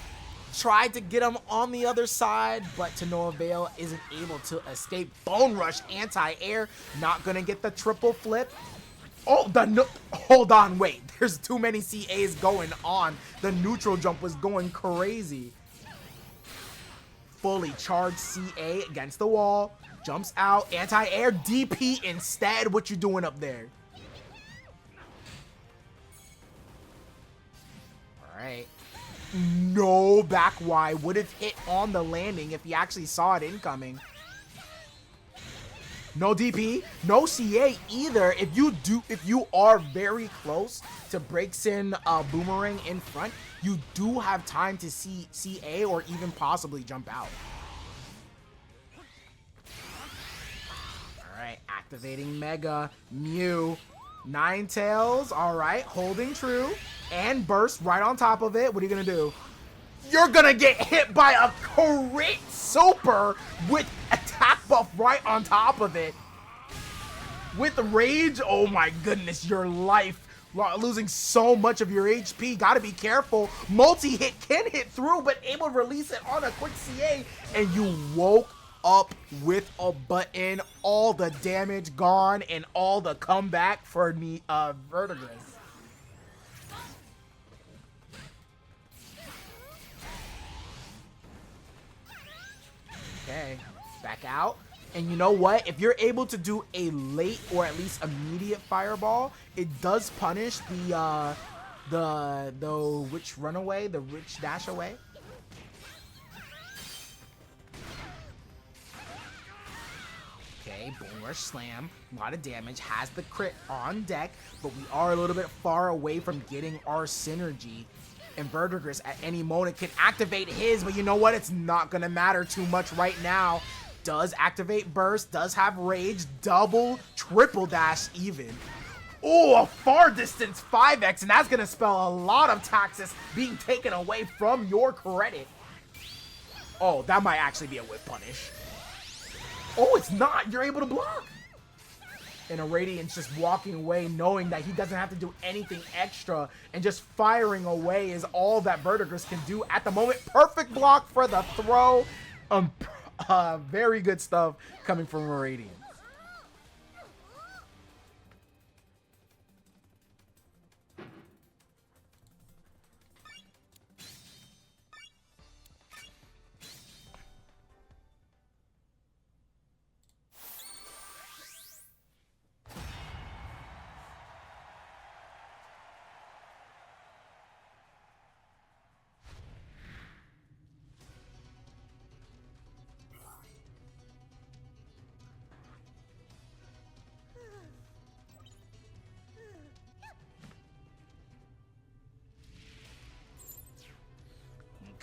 Tried to get him on the other side, but to no avail. Isn't able to escape. Bone Rush, anti-air. Not gonna get the triple flip. Oh, hold on, wait. There's too many CAs going on. The neutral jump was going crazy. Fully charged CA against the wall. Jumps out. Anti-air DP instead. What you doing up there? All right. No back Y. Would have hit on the landing if he actually saw it incoming. No DP, no CA either. If you are very close to Braixen boomerang in front, you do have time to see CA or even possibly jump out. All right, activating Mega Mew, Ninetales. All right, holding true and burst right on top of it. What are you gonna do? You're gonna get hit by a crit super with attack buff right on top of it. With rage, oh my goodness, your life. Losing so much of your HP, gotta be careful. Multi-hit can hit through, but able to release it on a quick CA, and you woke up with a button. All the damage gone, and all the comeback for Virtigris. Okay, back out. And you know what? If you're able to do a late or at least immediate fireball, it does punish the witch runaway, the witch dash away. Okay, Bone Rush Slam, a lot of damage, has the crit on deck, but we are a little bit far away from getting our synergy. And Virtigris at any moment can activate his, but you know what? It's not gonna matter too much right now. Does activate burst, does have rage, double, triple dash even. Oh, a far distance 5x, and that's gonna spell a lot of taxes being taken away from your credit. Oh, that might actually be a whip punish. Oh, it's not. You're able to block. And Auradiance just walking away, knowing that he doesn't have to do anything extra, and just firing away is all that Virtigris can do at the moment. Perfect block for the throw. Very good stuff coming from Auradiance.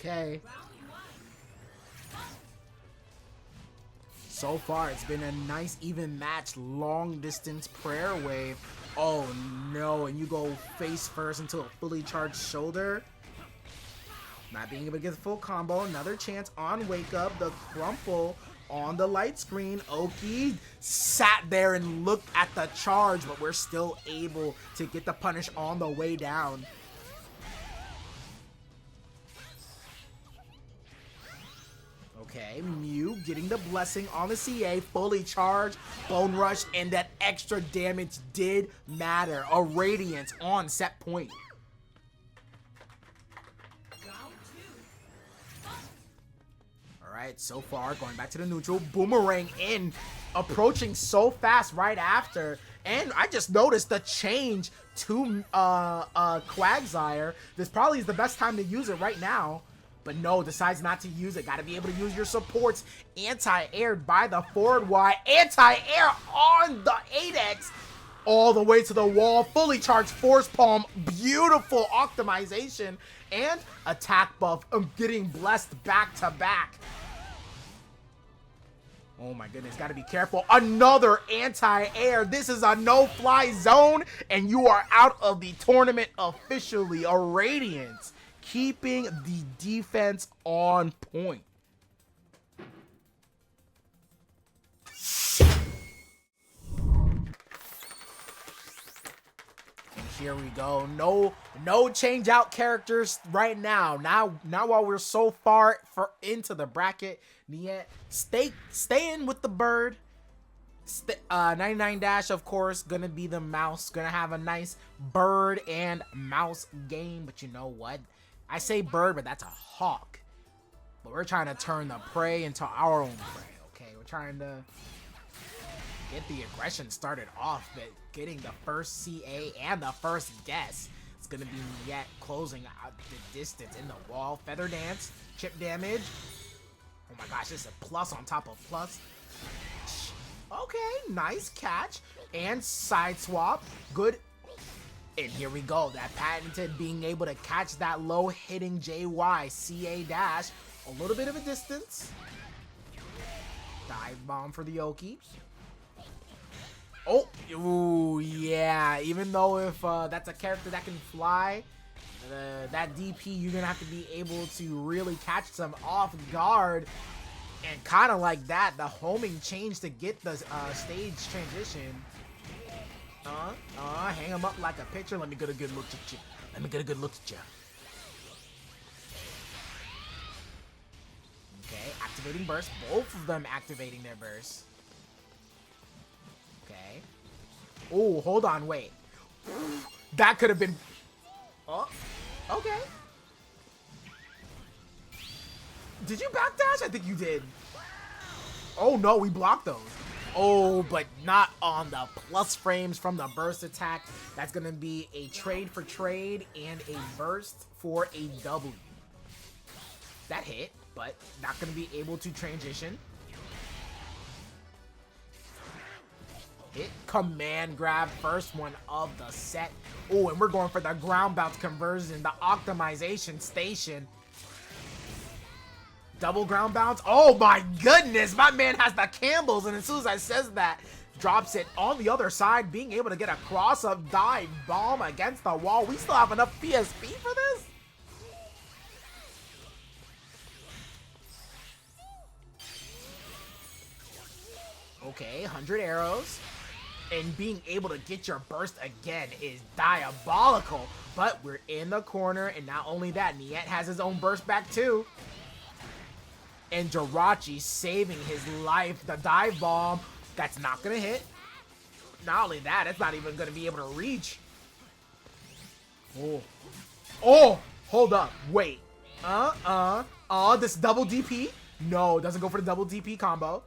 Okay. So far, it's been a nice, even match. Long distance prayer wave. Oh no, and you go face first into a fully charged shoulder. Not being able to get the full combo. Another chance on wake up. The crumple on the light screen. Oki sat there and looked at the charge, but we're still able to get the punish on the way down. Okay, Mew getting the blessing on the CA, fully charged, Bone Rush, and that extra damage did matter. Auradiance on set point. Alright, so far, going back to the neutral, Boomerang in, approaching so fast right after. And I just noticed the change to Quagsire. This probably is the best time to use it right now. But no, decides not to use it. Got to be able to use your supports. Anti-aired by the forward Y. Anti-air on the 8X. All the way to the wall. Fully charged Force Palm. Beautiful optimization. And attack buff. Getting blessed back to back. Oh my goodness, gotta be careful. Another anti-air. This is a no-fly zone. And you are out of the tournament officially. Auradiance keeping the defense on point. And here we go. No change out characters right now. Now while we're so far into the bracket, Niet staying with the bird. 99 Dash, of course, gonna be the mouse. Gonna have a nice bird and mouse game. But you know what? I say bird, but that's a hawk. But we're trying to turn the prey into our own prey, okay? We're trying to get the aggression started off, but getting the first CA and the first guess. It's going to be Niet closing out the distance in the wall. Feather Dance, chip damage. Oh my gosh, this is a plus on top of plus. Okay, nice catch. And side swap. Good. And here we go, that patented being able to catch that low hitting JY CA dash. A little bit of a distance. Dive bomb for the Oki. Oh, ooh, yeah. Even though if that's a character that can fly, that DP, you're gonna have to be able to really catch them off guard. And kind of like that, the homing change to get the stage transition. Hang him up like a picture. Let me get a good look at you. Let me get a good look at you. Okay, activating burst. Both of them activating their burst. Okay. Oh, hold on, wait. That could have been... Oh, okay. Did you backdash? I think you did. Oh no, we blocked those. Oh, but not on the plus frames from the burst attack. That's going to be a trade for trade and a burst for a W. That hit, but not going to be able to transition. Hit, command grab, first one of the set. Oh, and we're going for the ground bounce conversion, the optimization station. Double ground bounce. Oh my goodness, my man has the Campbells, and as soon as I says that, drops it on the other side, being able to get a cross-up dive bomb against the wall. We still have enough PSP for this? Okay, 100 arrows. And being able to get your burst again is diabolical. But we're in the corner, and not only that, Niet has his own burst back too. And Jirachi saving his life. The dive bomb, that's not gonna hit. Not only that, it's not even gonna be able to reach. Oh, hold up, wait. This double DP? No, doesn't go for the double DP combo.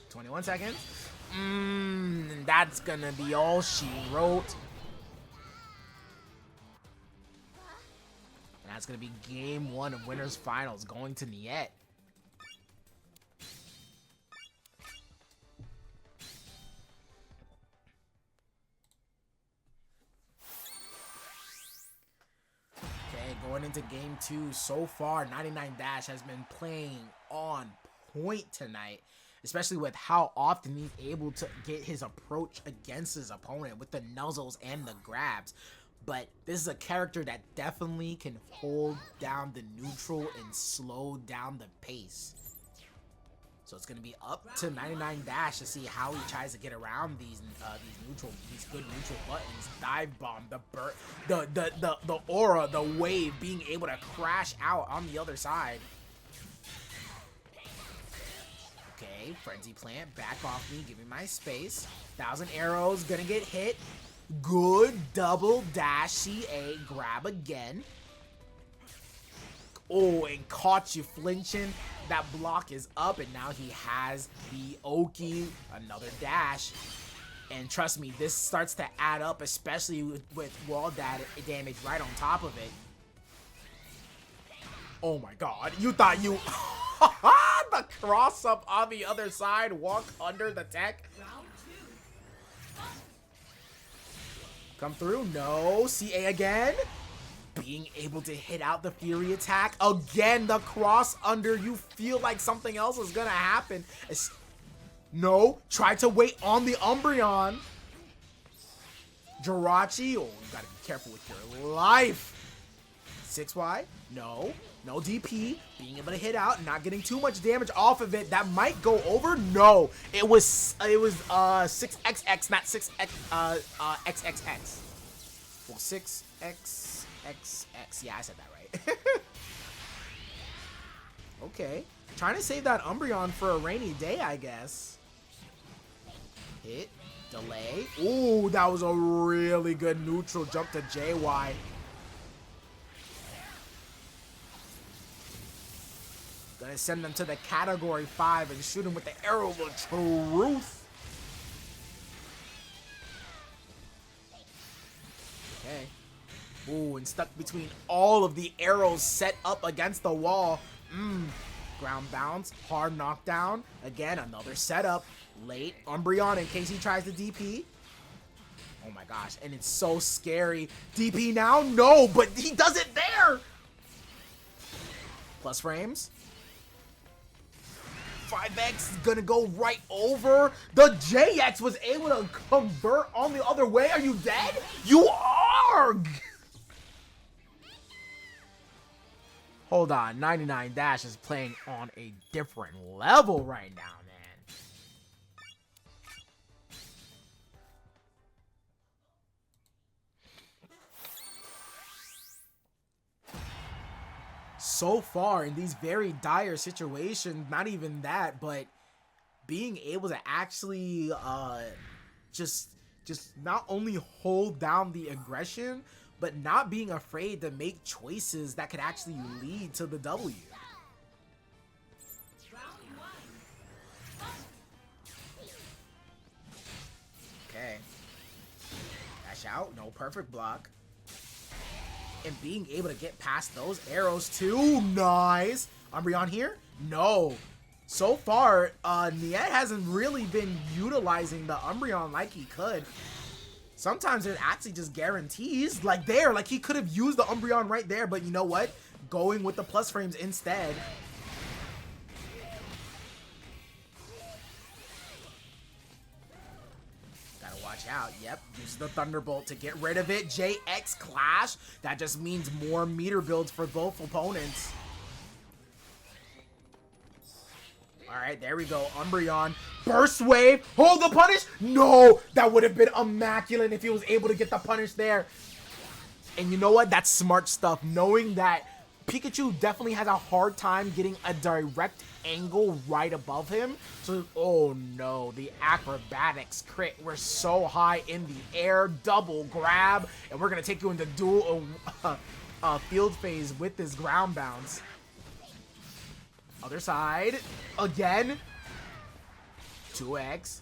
21 seconds. That's gonna be all she wrote. And that's gonna be game 1 of winners finals going to Niet. Okay, going into game 2. So far, 99 Dash has been playing on point tonight. Especially with how often he's able to get his approach against his opponent with the nuzzles and the grabs. But this is a character that definitely can hold down the neutral and slow down the pace. So it's gonna be up to 99 dash to see how he tries to get around these good neutral buttons. Dive bomb, the aura, the wave, being able to crash out on the other side. Okay, frenzy plant, back off me, give me my space. 1,000 arrows, gonna get hit. Good double dash CA, grab again. Oh, and caught you flinching. That block is up, and now he has the Oki, another dash. And trust me, this starts to add up, especially with wall damage right on top of it. Oh my god, you thought you... the cross up on the other side, walk under the tech. Come through, no, CA again. Being able to hit out the Fury attack. Again, the cross under. You feel like something else is gonna happen. No, try to wait on the Umbreon. Jirachi, oh, you gotta be careful with your life. 6Y, no DP. Being able to hit out, not getting too much damage off of it. That might go over. No, it was 6XX, not 6X, XXX. Well, 6X. XX. Yeah, I said that right. Okay. Trying to save that Umbreon for a rainy day, I guess. Hit. Delay. Ooh, that was a really good neutral jump to JY. Gonna send them to the category 5 and shoot him with the arrow of truth. Okay. Ooh, and stuck between all of the arrows set up against the wall. Ground bounce, hard knockdown. Again, another setup. Late Umbreon in case he tries to DP. Oh my gosh, and it's so scary. DP now? No, but he does it there. Plus frames. 5X is gonna go right over. The JX was able to convert on the other way. Are you dead? You are! Hold on, 99 Dash is playing on a different level right now, man. So far in these very dire situations, not even that, but being able to actually just not only hold down the aggression, but not being afraid to make choices that could actually lead to the W. Okay. Dash out, no perfect block. And being able to get past those arrows too, nice. Umbreon here? No. So far, Niet hasn't really been utilizing the Umbreon like he could. Sometimes it actually just guarantees, like there, like he could have used the Umbreon right there, but you know what? Going with the plus frames instead. Gotta watch out. Yep, use the Thunderbolt to get rid of it. JX Clash. That just means more meter builds for both opponents. Alright, there we go. Umbreon. Burst Wave. Hold the punish. No, that would have been immaculate if he was able to get the punish there. And you know what? That's smart stuff. Knowing that Pikachu definitely has a hard time getting a direct angle right above him. So, oh no, the acrobatics crit. We're so high in the air. Double grab. And we're going to take you into dual field phase with this ground bounce. Other side. Again. 2X.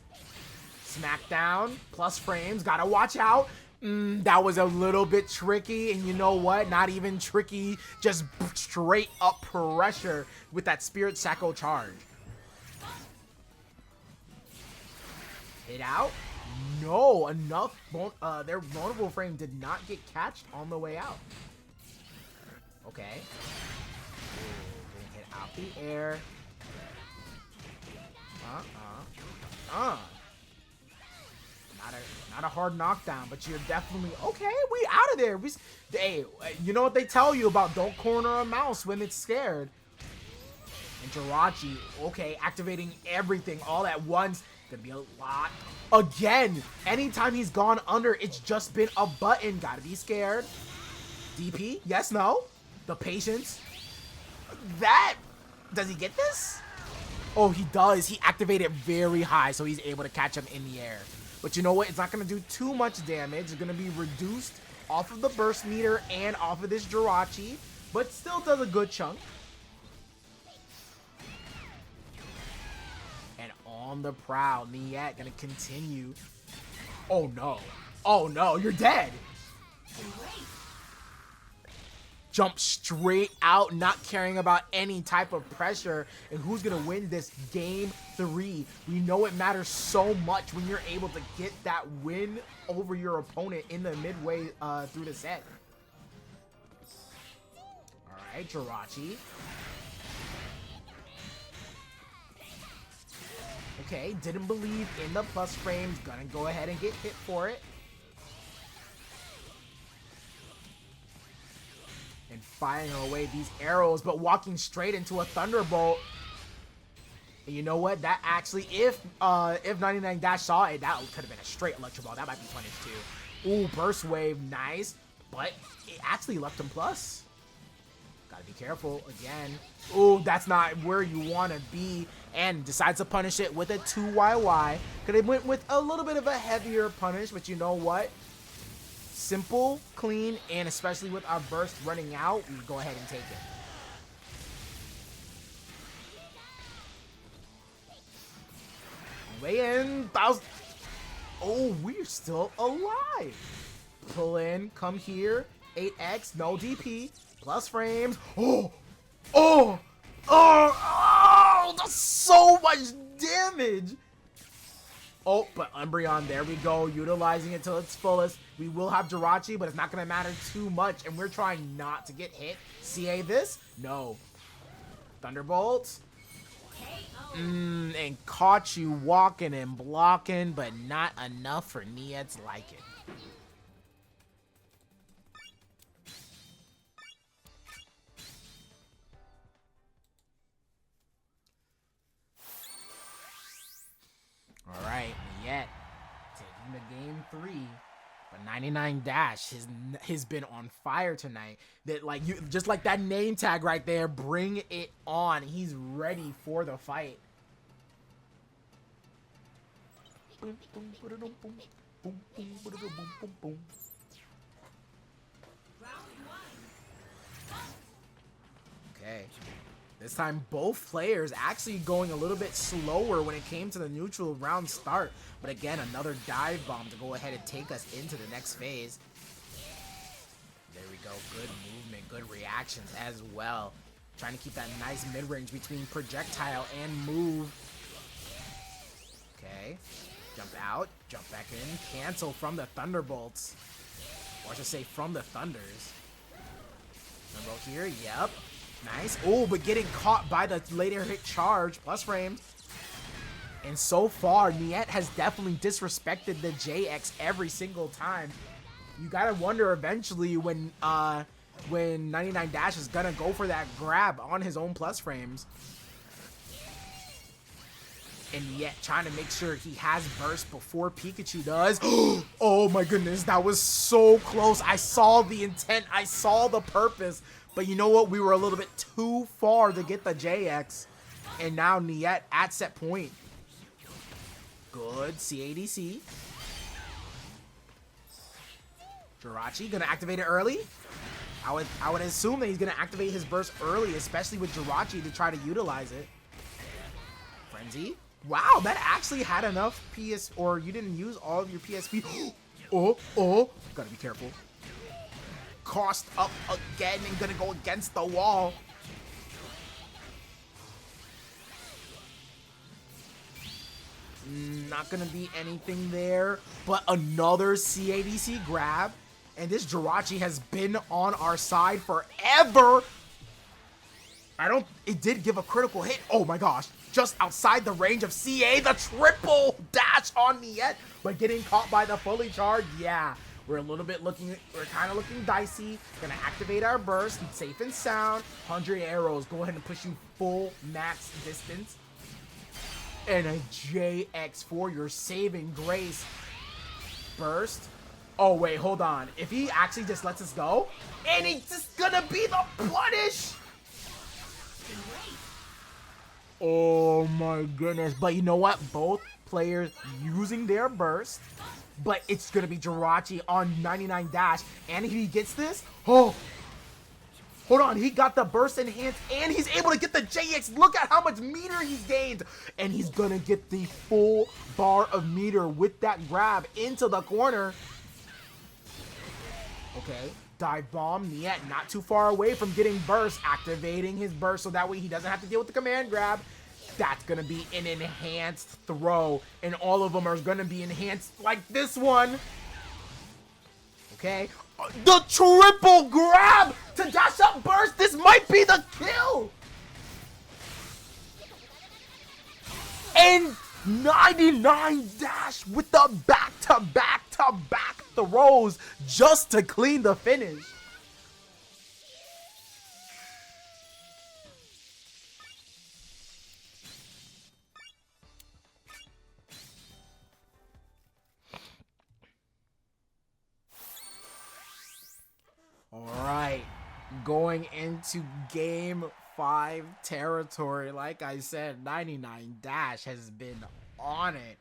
Smackdown. Plus frames. Gotta watch out. That was a little bit tricky. And you know what? Not even tricky. Just straight up pressure with that Spirit Sacco charge. Hit out. No. Enough. Their vulnerable frame did not get catched on the way out. Okay. Out the air. Not a hard knockdown, but you're definitely okay. We out of there. Hey, you know what they tell you about don't corner a mouse when it's scared. And Jirachi, okay, activating everything all at once. Gonna be a lot. Again, anytime he's gone under, it's just been a button. Gotta be scared. DP, yes, no. The patience. Does he get this? Oh, he does. He activated very high, so he's able to catch him in the air. But you know what? It's not gonna do too much damage. It's gonna be reduced off of the burst meter and off of this Jirachi, but still does a good chunk. And on the prowl, Niet gonna continue. Oh no. Oh no, you're dead. Jump straight out, not caring about any type of pressure. And who's gonna win this game 3? We know it matters so much when you're able to get that win over your opponent in the midway through the set. All right, Jirachi. Okay, didn't believe in the plus frames. Gonna go ahead and get hit for it. And firing away these arrows, but walking straight into a Thunderbolt. And you know what? That actually, if 99 Dash saw it, that could have been a straight Electro Ball. That might be punished too. Ooh, Burst Wave, nice. But it actually left him plus. Gotta be careful again. Ooh, that's not where you want to be. And decides to punish it with a 2YY. Could have went with a little bit of a heavier punish, but you know what? Simple, clean, and especially with our burst running out, we go ahead and take it. Way in, oh, we're still alive. Pull in, come here, 8x, no DP, plus frames. Oh, oh, oh, oh, that's so much damage. Oh, but Umbreon, there we go, utilizing it to its fullest. We will have Jirachi, but it's not going to matter too much, and we're trying not to get hit. CA this? No. Thunderbolt. And caught you walking and blocking, but not enough for Niet's liking. All right, Niet taking the game 3, but 99 Dash has been on fire tonight. That like just like that name tag right there, bring it on. He's ready for the fight. Okay. This time, both players actually going a little bit slower when it came to the neutral round start. But again, another dive bomb to go ahead and take us into the next phase. There we go. Good movement, good reactions as well. Trying to keep that nice mid-range between projectile and move. Okay. Jump out, jump back in, cancel from the Thunderbolts. Or I should say from the Thunders. Thunderbolt here, yep. Nice. Oh, but getting caught by the later hit charge, plus frames. And so far, Niet has definitely disrespected the JX every single time. You gotta wonder eventually when 99 Dash is gonna go for that grab on his own plus frames. And yet trying to make sure he has burst before Pikachu does. Oh my goodness, that was so close. I saw the intent, I saw the purpose. But you know what? We were a little bit too far to get the JX. And now Niet at set point. Good, CADC. Jirachi gonna activate it early. I would assume that he's gonna activate his burst early, especially with Jirachi to try to utilize it. Frenzy. Wow, that actually had enough PS, or you didn't use all of your PSP. Oh, gotta be careful. Cost up again and gonna go against the wall. Not gonna be anything there, but another CADC grab. And this Jirachi has been on our side forever. It did give a critical hit. Oh my gosh. Just outside the range of CA, the triple dash on Niet, but getting caught by the fully charged. Yeah, we're kind of looking dicey. Gonna activate our burst, safe and sound. 100 arrows, go ahead and push you full max distance. And a JX4, your saving grace. Burst. Oh, wait, hold on. If he actually just lets us go, and he's just gonna be the punish. Oh my goodness. But you know what? Both players using their burst, but it's gonna be Jirachi on 99 dash. And if he gets this, oh, hold on, he got the burst enhanced and he's able to get the JX. Look at how much meter he's gained. And he's gonna get the full bar of meter with that grab into the corner. Okay, dive bomb. Niet not too far away from getting burst, activating his burst so that way he doesn't have to deal with the command grab. That's gonna be an enhanced throw, and all of them are gonna be enhanced like this one. Okay, the triple grab to dash up burst. This might be the kill. And 99 dash with the back-to-back throws just to clean the finish. All right, going into game 5 territory. Like I said, 99 dash has been on it.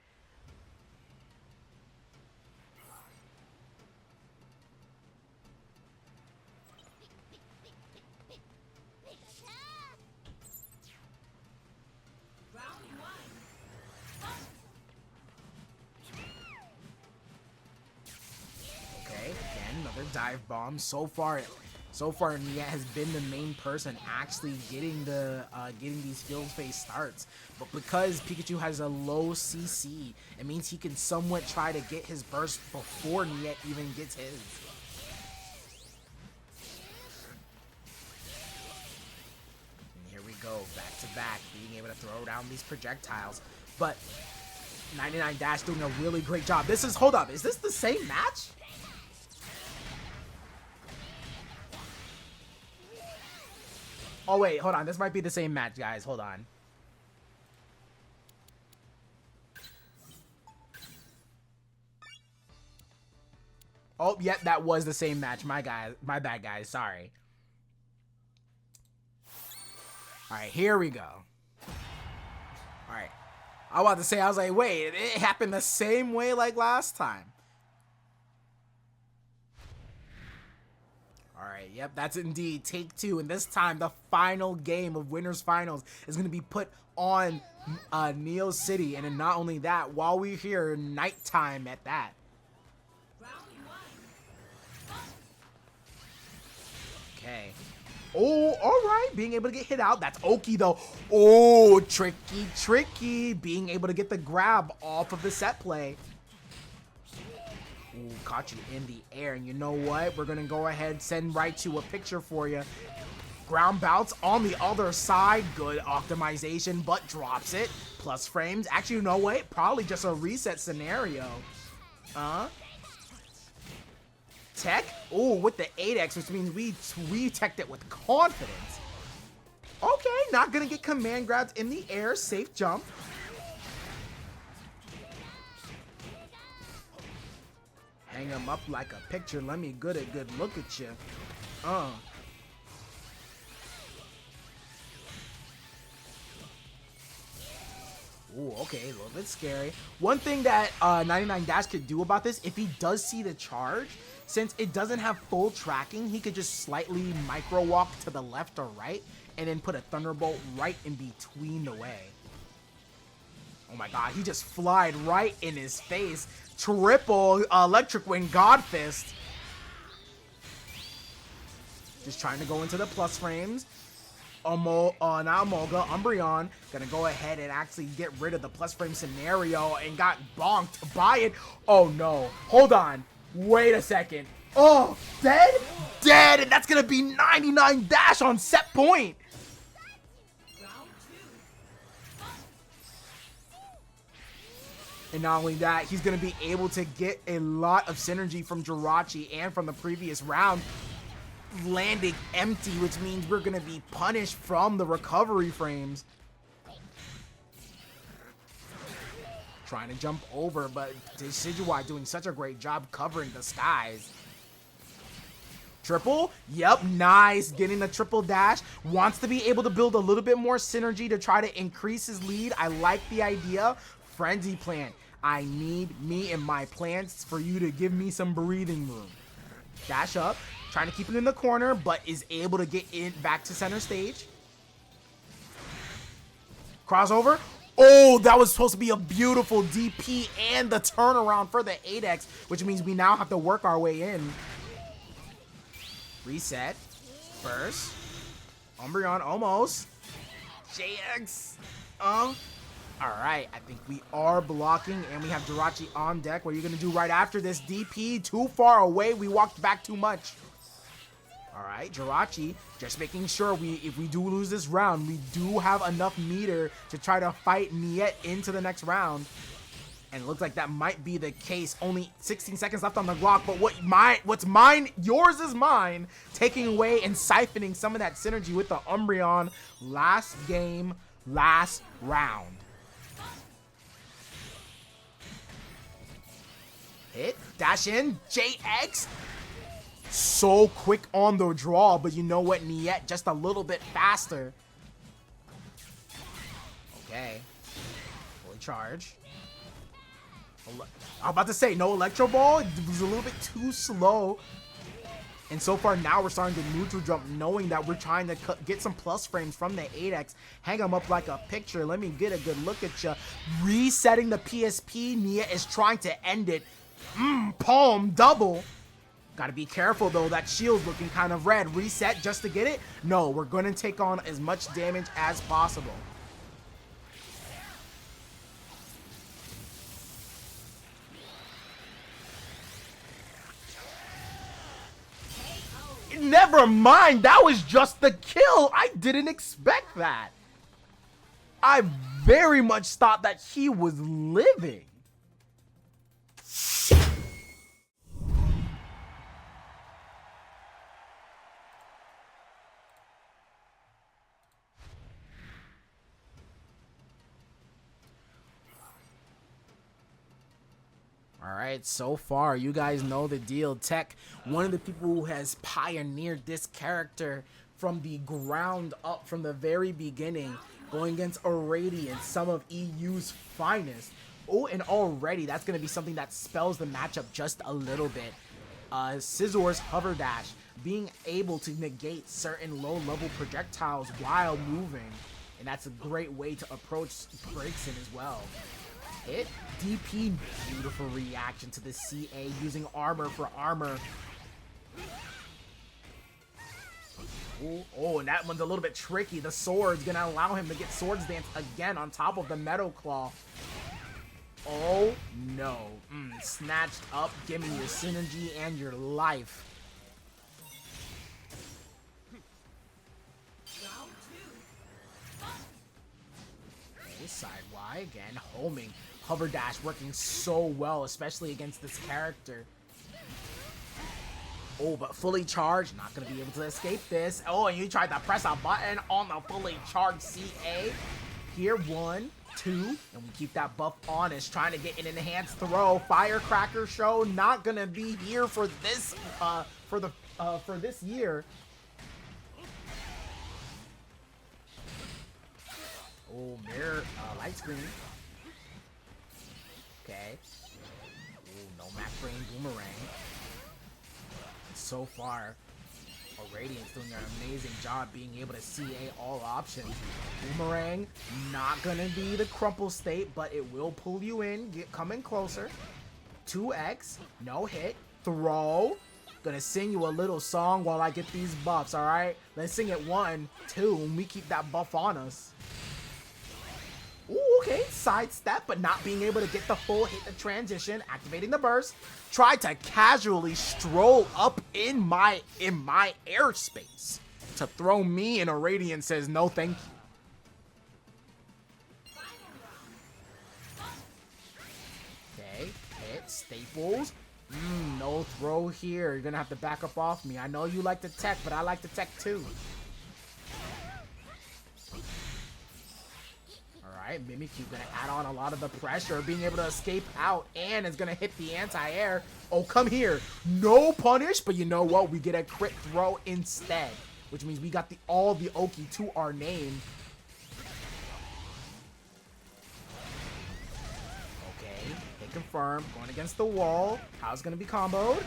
Okay, again, another dive bomb. So far Niet has been the main person actually getting these field phase starts. But because Pikachu has a low CC, it means he can somewhat try to get his burst before Niet even gets his. And here we go, back to back, being able to throw down these projectiles. But 99 dash doing a really great job. This is, hold up, is this the same match? Oh wait, hold on. This might be the same match, guys. Hold on. Oh, yep, that was the same match. My bad, guys. Sorry. All right, here we go. All right. I was about to say, I was like, wait, it happened the same way like last time. Alright, yep, that's indeed take 2, and this time the final game of Winners Finals is going to be put on Neo City, and then not only that, while we're here, nighttime at that. Okay. Oh, alright, being able to get hit out, that's Oki though. Oh, tricky, being able to get the grab off of the set play. Ooh, caught you in the air, and you know what? We're gonna go ahead, send right to a picture for you. Ground bounce on the other side. Good optimization, but drops it. Plus frames. Actually, you know what? Probably just a reset scenario. Tech? Ooh, with the 8X, which means we teched it with confidence. Okay, not gonna get command grabs in the air. Safe jump. Hang him up like a picture. Let me get a good look at you. Ooh, okay, a little bit scary. One thing that 99 Dash could do about this, if he does see the charge, since it doesn't have full tracking, he could just slightly micro walk to the left or right, and then put a Thunderbolt right in between the way. Oh my god, he just flied right in his face. Triple Electric Wind God Fist. Just trying to go into the plus frames. Now Molga, Umbreon, gonna go ahead and actually get rid of the plus frame scenario and got bonked by it. Oh no, hold on, wait a second. Oh, dead? Dead, and that's gonna be 99 Dash on set point. And not only that, he's going to be able to get a lot of synergy from Jirachi and from the previous round. landing empty, which means we're gonna be punished from the recovery frames. Trying to jump over, but Decidueye doing such a great job covering the skies. Triple? Yep, nice. Getting the triple dash. Wants to be able to build a little bit more synergy to try to increase his lead. I like the idea. Frenzy plant. I need me and my plants for you to give me some breathing room. Dash up. Trying to keep it in the corner, but is able to get in back to center stage. Crossover. Oh, that was supposed to be a beautiful DP and the turnaround for the 8X, which means we now have to work our way in. Reset. First. Umbreon almost. JX. Alright, I think we are blocking, and we have Jirachi on deck. What are you going to do right after this? DP, too far away. We walked back too much. Alright, Jirachi, just making sure if we do lose this round, we do have enough meter to try to fight Niet into the next round. And it looks like that might be the case. Only 16 seconds left on the clock, but what's mine, yours is mine. Taking away and siphoning some of that synergy with the Umbreon. Last game, last round. Hit, dash in, JX. So quick on the draw, but you know what, Niet just a little bit faster. Okay. Fully charge. I'm about to say, no Electro Ball. It was a little bit too slow. And so far now we're starting to neutral jump, knowing that we're trying to get some plus frames from the 8X. Hang them up like a picture. Let me get a good look at you. Resetting the PSP. Niet is trying to end it. Palm double. Gotta be careful though, that shield's looking kind of red. Reset just to get it? No, we're gonna take on as much damage as possible. Never mind, that was just the kill. I didn't expect that. I very much thought that he was living. Alright, so far, you guys know the deal. Tech, one of the people who has pioneered this character from the ground up, from the very beginning, going against Auradiance, some of EU's finest. Oh, and already, that's going to be something that spells the matchup just a little bit. Scizor's Hover Dash, being able to negate certain low-level projectiles while moving. And that's a great way to approach Braixen as well. Hit, DP, beautiful reaction to the CA, using armor for armor. Oh, and that one's a little bit tricky. The sword's gonna allow him to get Swords Dance again on top of the Metal Claw. Oh no, snatched up, give me your synergy and your life. Okay, side Y again, homing. Hover Dash working so well, especially against this character. Oh, but fully charged, not going to be able to escape this. Oh, and you tried to press a button on the fully charged CA. Here, 1, 2, and we keep that buff on. Is trying to get an enhanced throw. Firecracker Show not going to be here for this, for this year. Oh, mirror, light screen. Okay. Ooh, no Mac Brain Boomerang. So far, Auradiance doing an amazing job being able to CA all options. Boomerang, not gonna be the crumple state, but it will pull you in, coming closer. 2X, no hit. Throw. Gonna sing you a little song while I get these buffs, alright? Let's sing it 1, 2, and we keep that buff on us. Ooh, okay, sidestep, but not being able to get the full hit, the transition, activating the burst. Tried to casually stroll up in my airspace to throw me, and Auradiance says no thank you. Okay, hit, staples. No throw here. You're gonna have to back up off me. I know you like to tech, but I like to tech too. Alright, Mimikyu gonna add on a lot of the pressure, being able to escape out, and is gonna hit the anti-air. Oh, come here. No punish, but you know what? We get a crit throw instead, which means we got all the Oki to our name. Confirm. Going against the wall. How's gonna be comboed?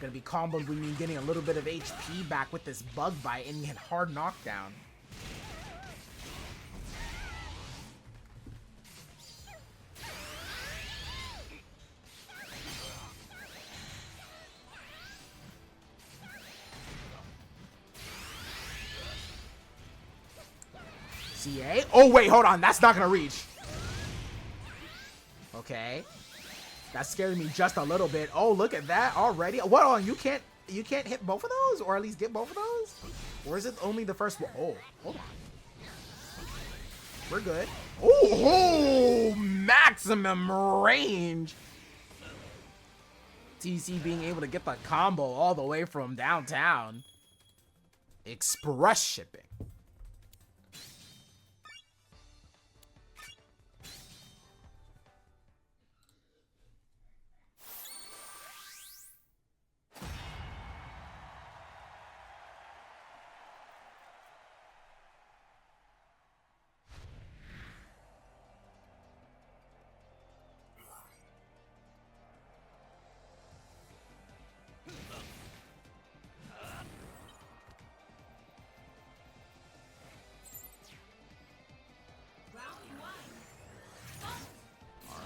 Gonna be comboed with me getting a little bit of HP back with this bug bite and get hard knockdown. CA. Oh wait, hold on. That's not gonna reach. Okay. That scared me just a little bit. Oh, look at that already. What on? You can't hit both of those, or at least get both of those? Or is it only the first one? Oh, hold on. We're good. Oh, maximum range. TC being able to get the combo all the way from downtown. Express shipping.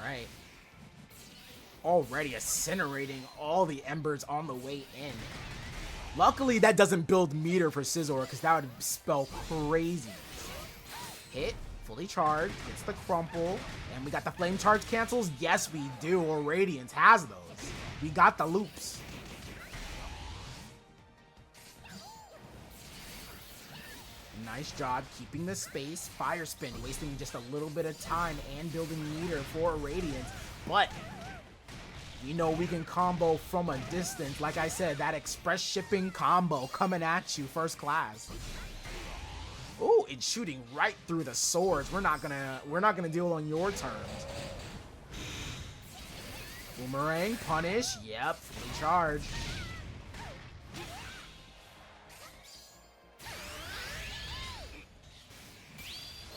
Alright. Already incinerating all the embers on the way in. Luckily, that doesn't build meter for Scizor, because that would spell crazy. Hit, fully charged, gets the crumple, and we got the flame charge cancels. Yes, we do. Auradiance has those. We got the loops. Nice job keeping the space. Fire spin, wasting just a little bit of time and building meter for Auradiance. But we know we can combo from a distance. Like I said, that express shipping combo coming at you first class. Oh, it's shooting right through the swords. We're not gonna deal on your terms. Boomerang, punish. Yep, fully charged.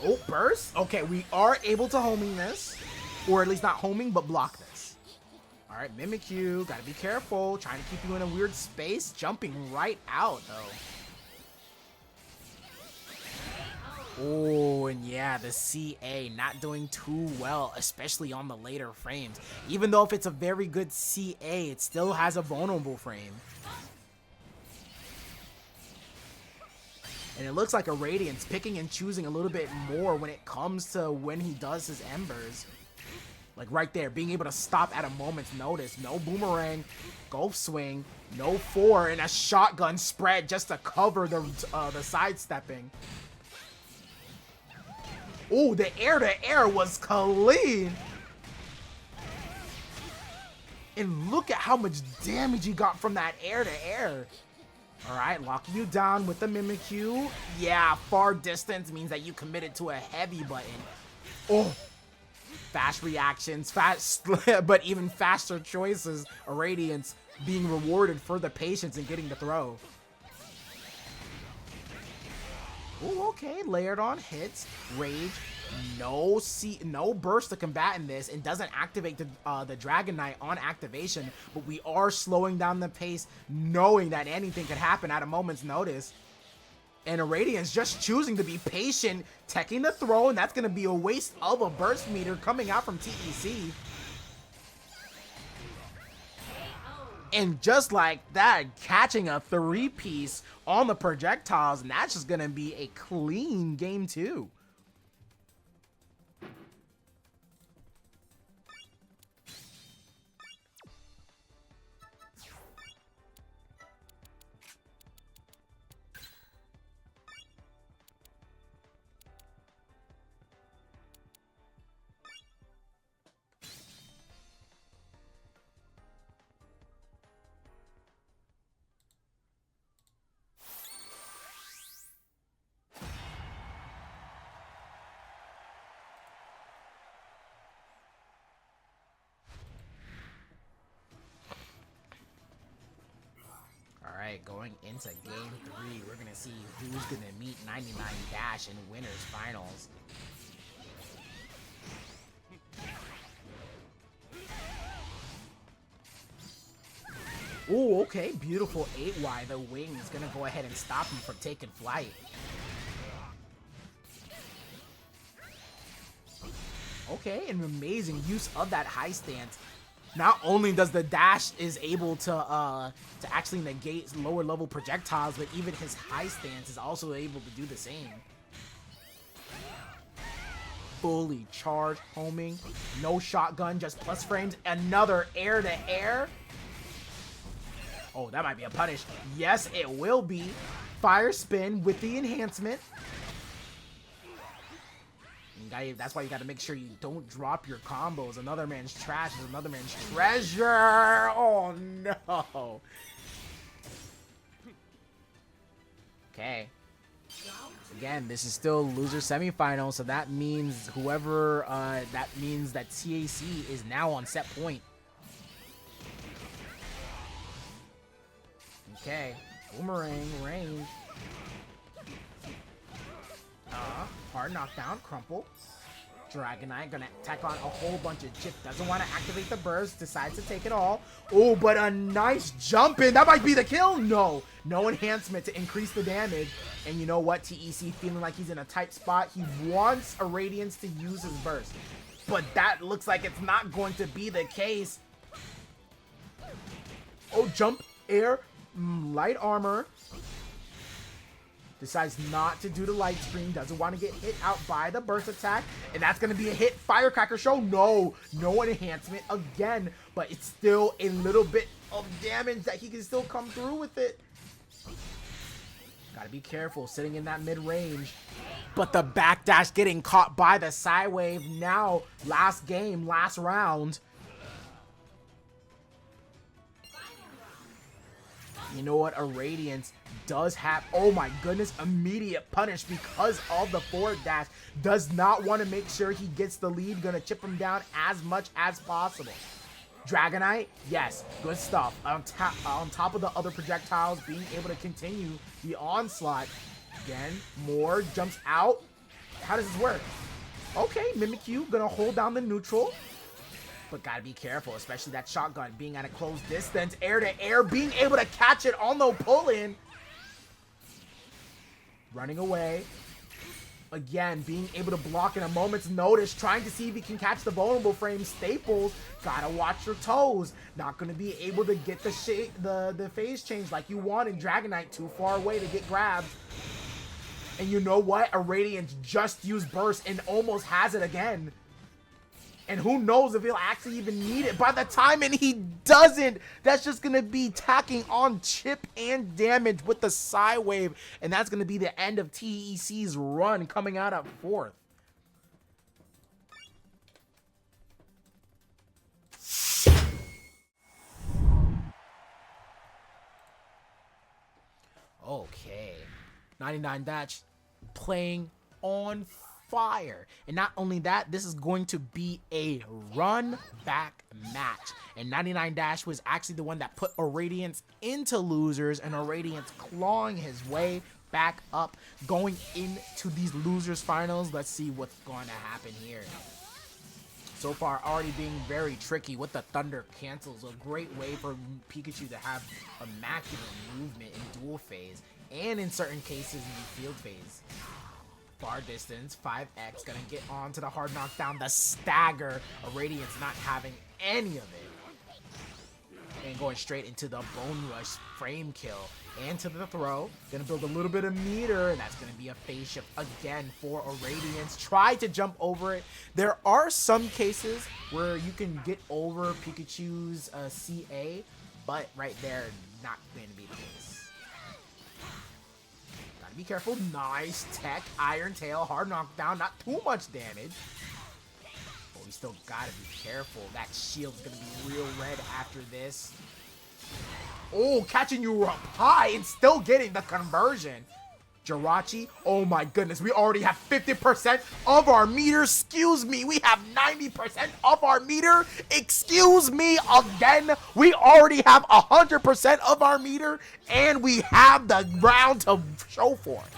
Oh, burst. Okay, we are able to homing this. Or at least not homing, but block this. Alright, Mimikyu. Gotta be careful. Trying to keep you in a weird space. Jumping right out, though. Oh, and yeah, the CA not doing too well, especially on the later frames. Even though if it's a very good CA, it still has a vulnerable frame. And it looks like Auradiance picking and choosing a little bit more when it comes to when he does his embers. Like right there, being able to stop at a moment's notice. No boomerang, golf swing, no 4, and a shotgun spread just to cover the sidestepping. Oh, the air-to-air was clean. And look at how much damage he got from that air-to-air. Alright, locking you down with the Mimikyu. Yeah, far distance means that you committed to a heavy button. Oh, fast reactions, fast, but even faster choices. Auradiance being rewarded for the patience and getting the throw. Oh, okay, layered on hits, rage. No burst to combat in this, and doesn't activate the Dragon Knight on activation, but we are slowing down the pace, knowing that anything could happen at a moment's notice. And Auradiance just choosing to be patient, teching the throw, and that's going to be a waste of a burst meter coming out from TEC. And just like that, catching a 3-piece on the projectiles, and that's just going to be a clean game 2. Alright, going into game 3, we're gonna see who's gonna meet 99 Dash in winners finals. Oh, okay, beautiful 8Y. The wing is gonna go ahead and stop him from taking flight. Okay, an amazing use of that high stance. Not only does the dash is able to actually negate lower level projectiles, but even his high stance is also able to do the same. Fully charged homing, no shotgun, just plus frames, another air to air. Oh, that might be a punish. Yes, it will be. Fire spin with the enhancement. That's why you gotta make sure you don't drop your combos. Another man's trash is another man's treasure. Oh no. Okay. Again, this is still loser semifinal, so that means whoever that means that TAC is now on set point. Okay. Boomerang range. Hard knockdown, crumple. Dragonite gonna attack on a whole bunch of chip. Doesn't want to activate the burst. Decides to take it all. Oh, but a nice jump in. That might be the kill. No. No enhancement to increase the damage. And you know what? TEC feeling like he's in a tight spot. He wants Auradiance to use his burst. But that looks like it's not going to be the case. Oh, jump, air, light armor. Decides not to do the light screen. Doesn't want to get hit out by the burst attack. And that's going to be a hit. Firecracker show. No. No enhancement again. But it's still a little bit of damage that he can still come through with it. Gotta be careful sitting in that mid-range. But the backdash getting caught by the side wave. Now, last game, last round. You know what? Auradiance does have, oh my goodness, immediate punish because of the forward dash. Does not want to make sure he gets the lead. Gonna chip him down as much as possible. Dragonite, yes, good stuff. On top of the other projectiles, being able to continue the onslaught. Again, more jumps out. How does this work? Okay, Mimikyu gonna hold down the neutral. But gotta be careful, especially that shotgun being at a close distance. Air to air, being able to catch it on the pull-in. Running away. Again, being able to block in a moment's notice. Trying to see if he can catch the vulnerable frame. Staples, gotta watch your toes. Not gonna be able to get the phase change like you want in Dragonite. Too far away to get grabbed. And you know what? Auradiance just used burst and almost has it again. And who knows if he'll actually even need it by the time, and he doesn't. That's just going to be tacking on chip and damage with the side wave. And that's going to be the end of TEC's run coming out at 4th. Okay. 99 Dash playing on fire. And not only that, this is going to be a run back match. And 99 Dash was actually the one that put Auradiance into losers, and Auradiance clawing his way back up, going into these losers finals. Let's see what's going to happen here. So far, already being very tricky with the Thunder cancels. A great way for Pikachu to have immaculate movement in dual phase, and in certain cases in the field phase. Far distance, 5x, gonna get on to the hard knockdown, the stagger. Auradiance not having any of it. And going straight into the Bone Rush frame kill. And to the throw, gonna build a little bit of meter, and that's gonna be a phase shift again for Auradiance. Try to jump over it. There are some cases where you can get over Pikachu's CA, but right there, not going to be the case. Be careful. Nice tech. Iron Tail. Hard knockdown. Not too much damage. But we still gotta be careful. That shield's gonna be real red after this. Oh, catching you up high and still getting the conversion. Jirachi, oh my goodness, we already have 50% of our meter. Excuse me, we have 90% of our meter. Excuse me again, we already have 100% of our meter, and we have the round to show for it.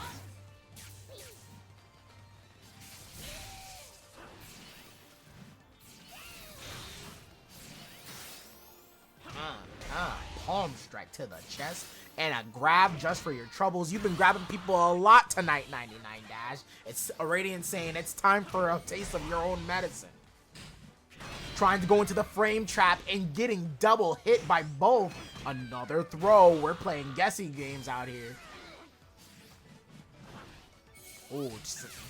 Palm strike to the chest and a grab just for your troubles. You've been grabbing people a lot tonight, 99 Dash. It's Auradiance saying it's time for a taste of your own medicine. Trying to go into the frame trap and getting double hit by both. Another throw. We're playing guessing games out here. Oh,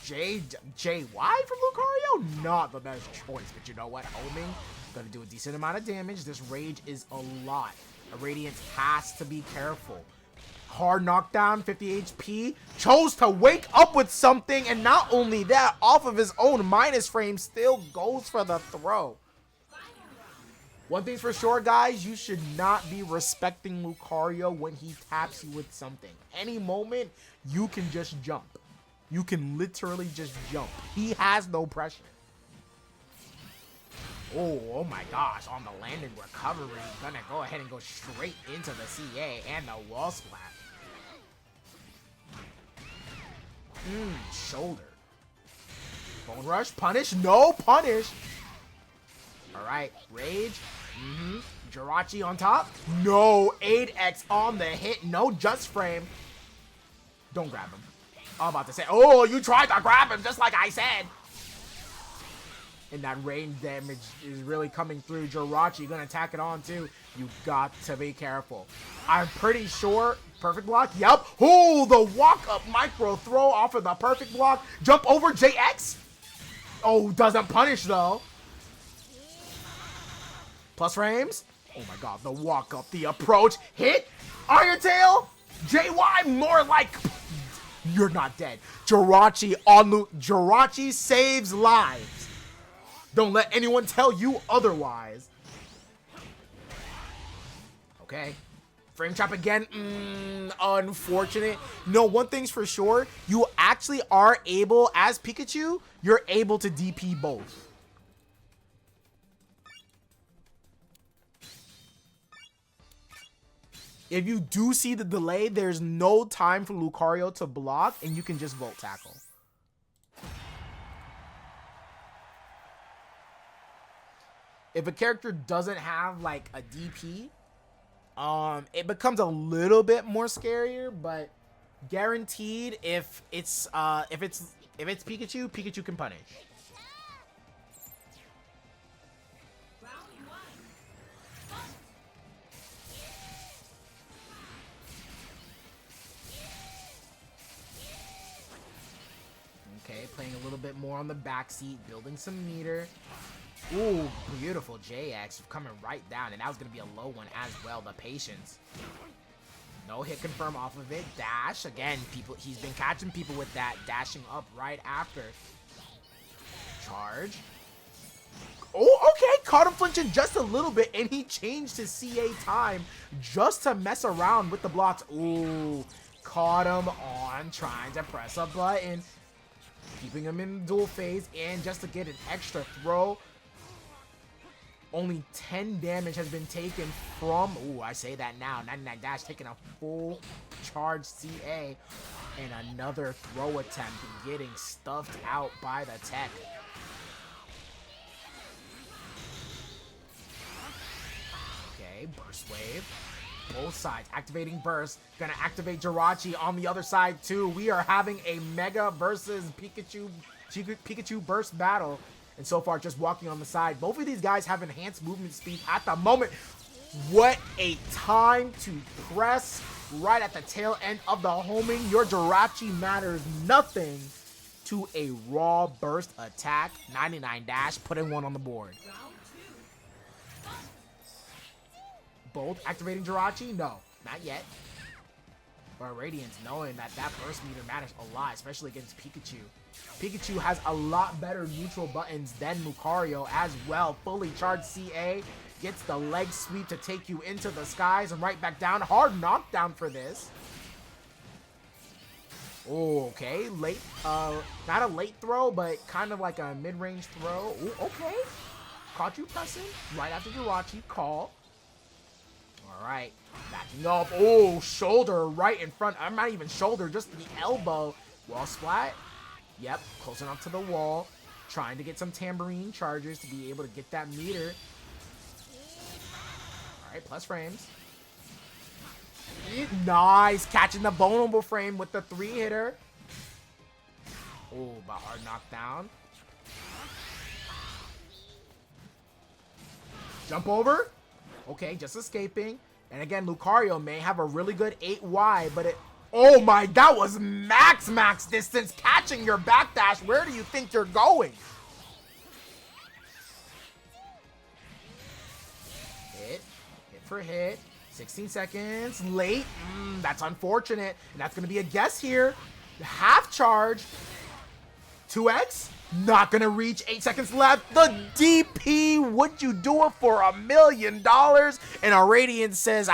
JY from Lucario? Not the best choice, but you know what? Homing, gonna do a decent amount of damage. This rage is a lot. Auradiance has to be careful. Hard knockdown, 50 HP. Chose to wake up with something, and not only that, off of his own minus frame, still goes for the throw. One thing's for sure, guys, you should not be respecting Lucario when he taps you with something. Any moment, you can just jump. You can literally just jump. He has no pressure. Oh my gosh, on the landing recovery, gonna go ahead and go straight into the CA and the wall splat. Shoulder. Bone rush, punish, no punish. Alright, rage. Jirachi on top. No, 8x on the hit, no just frame. Don't grab him. I'm about to say, oh, you tried to grab him just like I said. And that range damage is really coming through. Jirachi gonna attack it on too. You got to be careful. I'm pretty sure. Perfect block. Yep. Oh, the walk up micro throw off of the perfect block. Jump over JX. Oh, doesn't punish though. Plus frames. Oh my god, the walk up, the approach. Hit. Iron Tail. JY more like. You're not dead. Jirachi on Jirachi saves lives. Don't let anyone tell you otherwise. Okay. Frame trap again. Unfortunate. No, one thing's for sure. You actually are able, as Pikachu, you're able to DP both. If you do see the delay, there's no time for Lucario to block, and you can just Volt Tackle. If a character doesn't have like a DP, it becomes a little bit more scarier, but guaranteed if it's Pikachu, Pikachu can punish. Okay, playing a little bit more on the backseat, building some meter. Ooh, beautiful JX coming right down, and that was going to be a low one as well. The patience. No hit confirm off of it. Dash. Again, he's been catching people with that. Dashing up right after. Charge. Oh, okay. Caught him flinching just a little bit, and he changed his CA time just to mess around with the blocks. Ooh, caught him on trying to press a button. Keeping him in dual phase, and just to get an extra throw. Only 10 damage has been taken from, ooh, I say that now, 99 Dash taking a full charge CA, and another throw attempt getting stuffed out by the tech. Okay, burst wave. Both sides activating burst. Gonna activate Jirachi on the other side too. We are having a Mega versus Pikachu burst battle. And so far, just walking on the side. Both of these guys have enhanced movement speed at the moment. What a time to press right at the tail end of the homing. Your Jirachi matters nothing to a raw burst attack. 99 Dash, putting one on the board. Both activating Jirachi? No, not yet. But Auradiance knowing that that burst meter matters a lot, especially against Pikachu. Pikachu has a lot better neutral buttons than Lucario as well. Fully charged CA. Gets the leg sweep to take you into the skies and right back down. Hard knockdown for this. Oh, okay. Late, not a late throw, but kind of like a mid-range throw. Ooh, okay. Caught you pressing right after Jirachi. Call. All right. Backing up. Oh, shoulder right in front. I'm not even shoulder, just the elbow. Wall splat. Yep, close enough to the wall. Trying to get some tambourine charges to be able to get that meter. All right, plus frames. Nice, catching the vulnerable frame with the 3-hitter. Oh, but hard knockdown. Jump over. Okay, just escaping. And again, Lucario may have a really good 8Y, but it... Oh my, that was max distance, catching your backdash. Where do you think you're going? Hit for hit. 16 seconds, late. That's unfortunate. And that's gonna be a guess here. Half charge. 2x. Not gonna reach. 8 seconds left. The DP. Would you do it for $1 million? And Auradiance says,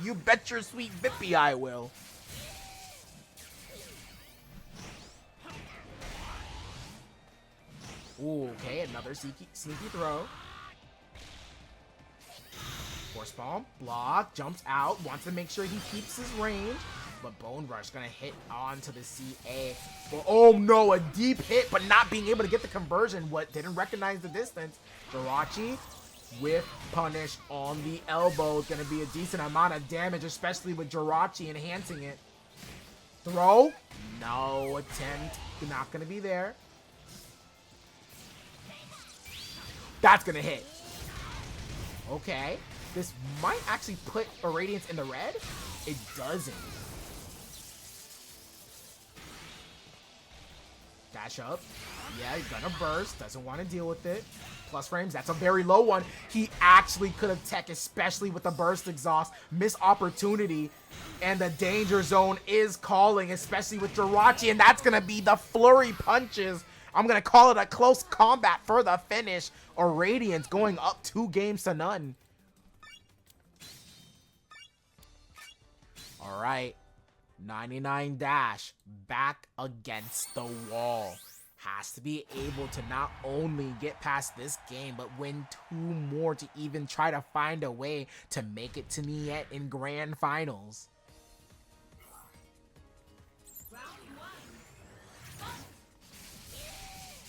you bet your sweet Bippy I will. Ooh, okay, another sneaky throw. Force palm, block, jumps out, wants to make sure he keeps his range, but Bone Rush gonna hit onto the CA. Well, oh no, a deep hit, but not being able to get the conversion. What didn't recognize the distance. Jirachi with punish on the elbow is gonna be a decent amount of damage, especially with Jirachi enhancing it. Throw, no attempt, not gonna be there. That's gonna hit. Okay. This might actually put Auradiance in the red. It doesn't. Dash up. Yeah, he's gonna burst. Doesn't want to deal with it. Plus frames. That's a very low one. He actually could have tech, especially with the burst exhaust. Missed opportunity. And the danger zone is calling, especially with Jirachi. And that's gonna be the flurry punches. I'm gonna call it a close combat for the finish. Auradiance going up 2-0. All right, 99 Dash back against the wall. Has to be able to not only get past this game, but win 2 more to even try to find a way to make it to Niet in grand finals.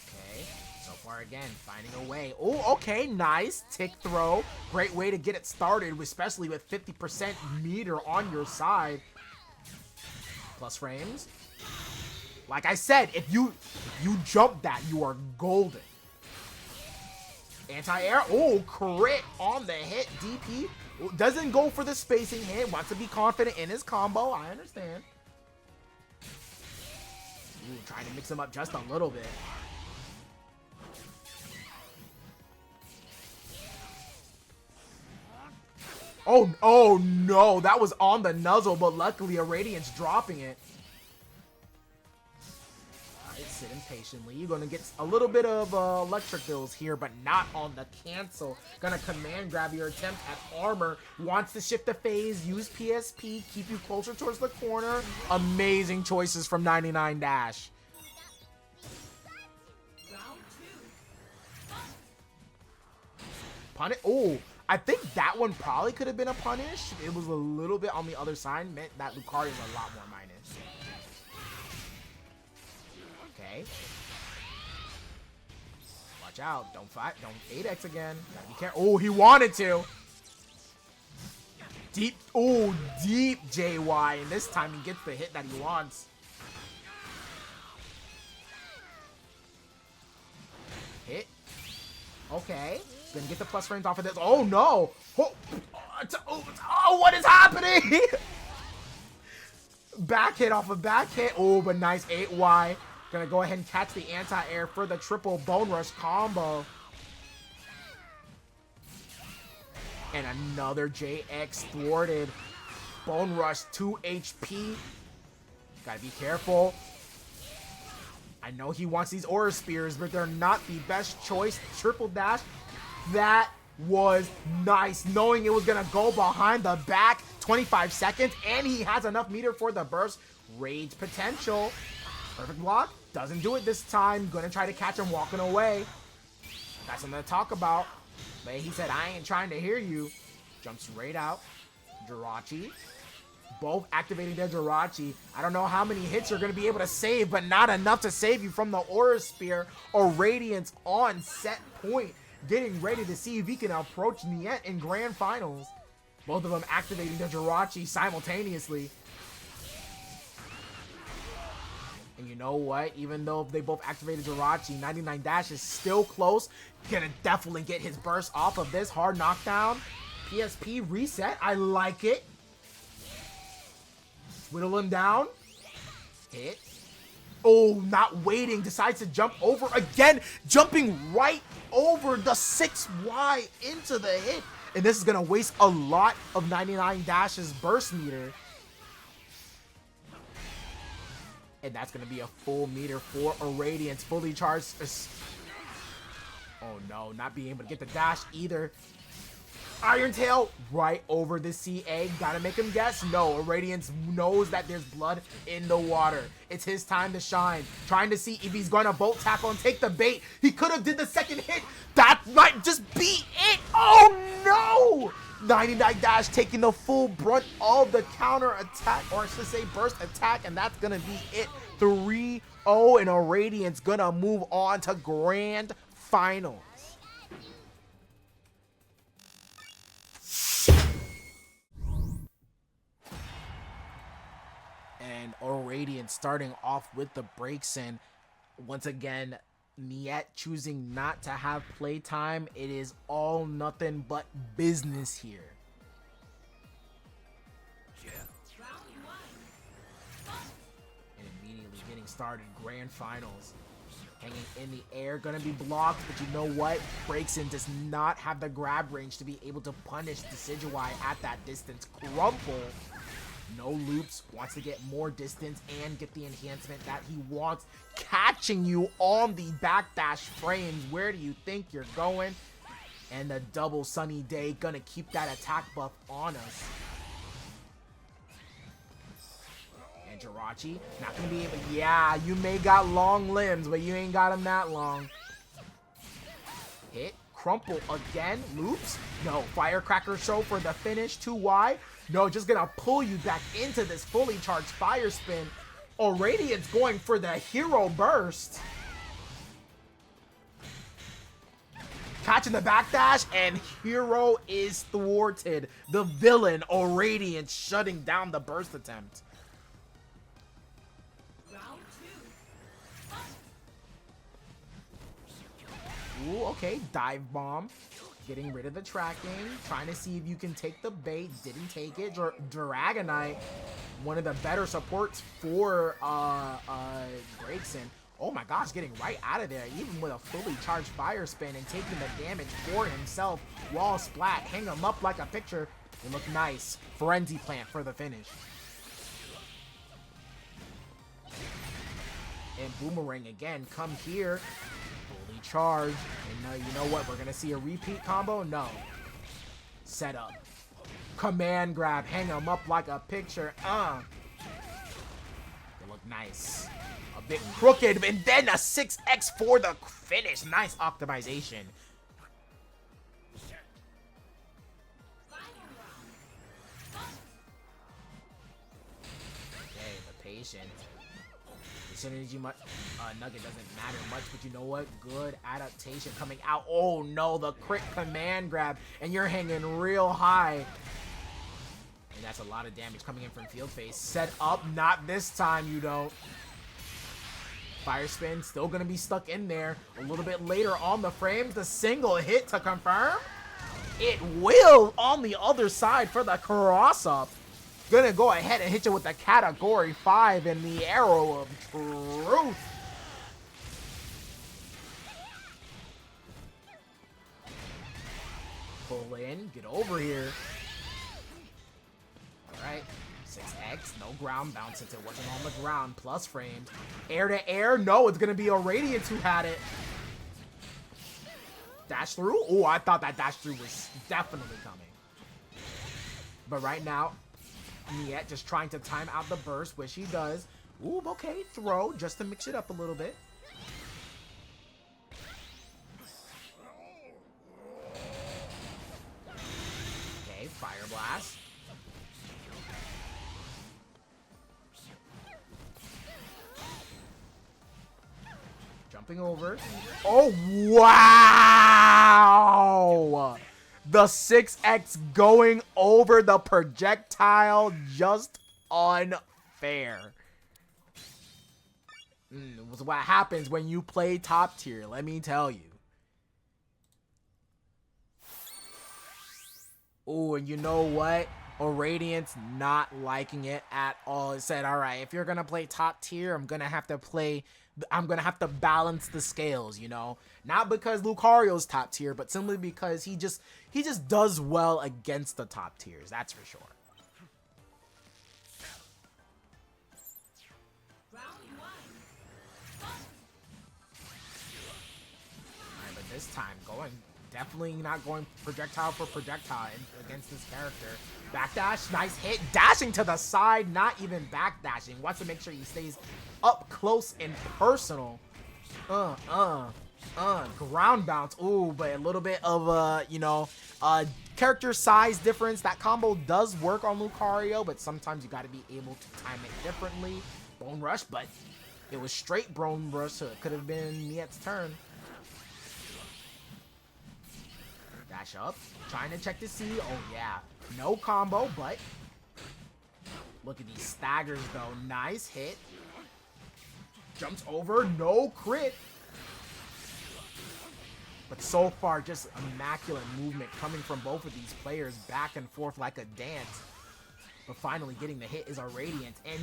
Okay, so far again, finding a way. Oh, okay, nice. Tick throw. Great way to get it started, especially with 50% meter on your side. Plus frames. Like I said, if you jump that, you are golden. Anti-air. Oh, crit on the hit. DP doesn't go for the spacing hit. Wants to be confident in his combo. I understand. Ooh, trying to mix him up just a little bit. Oh no, that was on the nuzzle, but luckily Auradiance dropping it. Alright, sitting patiently. You're gonna get a little bit of electric bills here, but not on the cancel. Gonna command grab your attempt at armor. Wants to shift the phase, use PSP, keep you closer towards the corner. Amazing choices from 99 Dash. Punish. Oh, I think that one probably could have been a punish. It was a little bit on the other side. Meant that Lucario is a lot more minus. Okay. Watch out. Don't fight. Don't 8x again. Gotta be careful. Oh, he wanted to. Deep. Oh, deep JY. And this time he gets the hit that he wants. Hit. Okay. Gonna get the plus frames off of this. Oh no! Oh, what is happening? Back hit off of back hit. Oh, but nice 8Y. Gonna go ahead and catch the anti-air for the triple Bone Rush combo. And another JX thwarted. Bone Rush 2 HP. Gotta be careful. I know he wants these Aura Spears, but they're not the best choice. Triple dash. That was nice, knowing it was gonna go behind the back. 25 seconds, and he has enough meter for the burst. Rage potential. Perfect block. Doesn't do it this time. Gonna try to catch him walking away. Got something to talk about. But he said, I ain't trying to hear you. Jumps right out. Jirachi. Both activating their Jirachi. I don't know how many hits you're going to be able to save, but not enough to save you from the Aura Spear. Auradiance on set point. Getting ready to see if he can approach Niet in Grand Finals. Both of them activating their Jirachi simultaneously. And you know what? Even though they both activated Jirachi, 99 Dash is still close. Gonna definitely get his burst off of this. Hard knockdown. PSP reset. I like it. Whittle him down. Hit. Oh, not waiting. Decides to jump over again. Jumping right over the 6Y into the hit. And this is going to waste a lot of 99 Dash's burst meter. And that's going to be a full meter for Auradiance. Fully charged. Oh no, not being able to get the dash either. Iron Tail right over the CA. Gotta make him guess. No, Auradiance knows that there's blood in the water. It's his time to shine. Trying to see if he's gonna bolt tackle and take the bait. He could have did the second hit. That might just be it. Oh no! 99 Dash taking the full brunt of the counter attack, or I should say burst attack, and that's gonna be it. 3-0, and Auradiance gonna move on to Grand Finals. And Auradiance starting off with the Braixen. Once again, Niet choosing not to have playtime. It is all nothing but business here. And immediately getting started, Grand Finals. Hanging in the air, gonna be blocked, but you know what? Braixen does not have the grab range to be able to punish Decidueye at that distance. Crumple. No loops, wants to get more distance and get the enhancement that he wants. Catching you on the backdash frames. Where do you think you're going? And the double sunny day gonna keep that attack buff on us. And Jirachi, not gonna be able, yeah, you may got long limbs, but you ain't got them that long. Hit, crumple again, loops. No, Firecracker show for the finish, 2Y. No, just gonna pull you back into this fully charged Fire Spin. Auradiance going for the Hero Burst. Catching the backdash, and Hero is thwarted. The villain, Auradiance, shutting down the burst attempt. Ooh, okay, dive bomb. Getting rid of the tracking, trying to see if you can take the bait. Didn't take it. Dragonite, one of the better supports for Braixen. Oh my gosh, getting right out of there, even with a fully charged Fire Spin and taking the damage for himself. Wall splat, hang him up like a picture. It looked nice. Frenzy Plant for the finish. And Boomerang again, come here. Fully charged. And you know what? We're going to see a repeat combo? No. Set up. Command grab. Hang him up like a picture. It looked nice. A bit crooked. And then a 6X for the finish. Nice optimization. Okay, the patient. Synergy nugget doesn't matter much, but you know what? Good adaptation coming out. Oh no, the crit command grab, and you're hanging real high. And that's a lot of damage coming in from field phase. Set up, not this time, you don't. Fire Spin still gonna be stuck in there. A little bit later on the frames, the single hit to confirm. It will on the other side for the cross up. Gonna go ahead and hit you with the Category 5 and the Arrow of Truth. Pull in, get over here. Alright, 6X, no ground bounce since it wasn't on the ground, plus frames. Air to air, no, it's gonna be Auradiance who had it. Dash through? Oh, I thought that dash through was definitely coming. But right now, Niet just trying to time out the burst, which he does. Ooh, okay, throw just to mix it up a little bit. Okay, Fire Blast. Jumping over. Oh, wow! The 6X going over the projectile, just unfair. It was what happens when you play top tier, let me tell you. Oh, and you know what? Auradiance not liking it at all. It said, all right, if you're going to play top tier, I'm going to have to balance the scales, you know? Not because Lucario's top tier, but simply because he just does well against the top tiers. That's for sure. Alright, but this time definitely not going projectile for projectile against this character. Backdash, nice hit. Dashing to the side, not even backdashing. Wants to make sure he stays up close and personal. Ground bounce. Ooh, but a little bit of character size difference. That combo does work on Lucario, but sometimes you got to be able to time it differently. Bone Rush, but it was straight Bone Rush, so it could have been Niet's turn. Dash up, trying to check to see. Oh yeah, no combo, but look at these staggers though. Nice hit. Jumps over, no crit. But so far, just immaculate movement coming from both of these players, back and forth like a dance. But finally getting the hit is Auradiance, and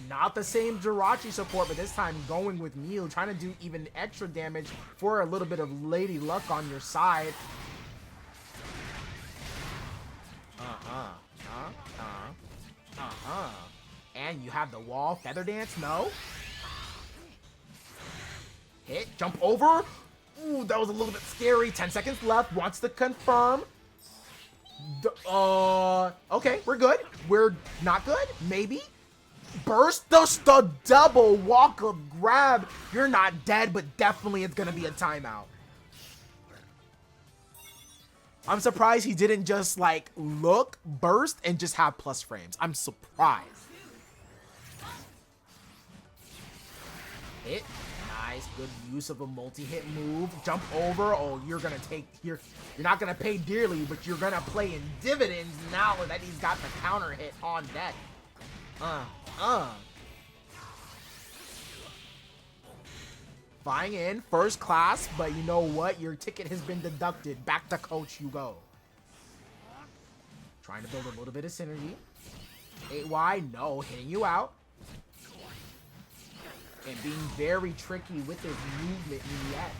not the same Jirachi support, but this time going with Mew, trying to do even extra damage for a little bit of Lady Luck on your side. And you have the wall. Feather Dance, no. Hit, jump over. Ooh, that was a little bit scary. 10 seconds left, wants to confirm. Okay, we're good. We're not good, maybe. Burst, the double walk-up grab. You're not dead, but definitely it's gonna be a timeout. I'm surprised he didn't just, like, look, burst, and just have plus frames. I'm surprised. Hit. Nice. Good use of a multi-hit move. Jump over. Oh, you're not going to pay dearly, but you're going to play in dividends now that he's got the counter hit on deck. Flying in, first class, but you know what? Your ticket has been deducted. Back to coach you go. Trying to build a little bit of synergy. 8Y, no, hitting you out. And being very tricky with his movement yet.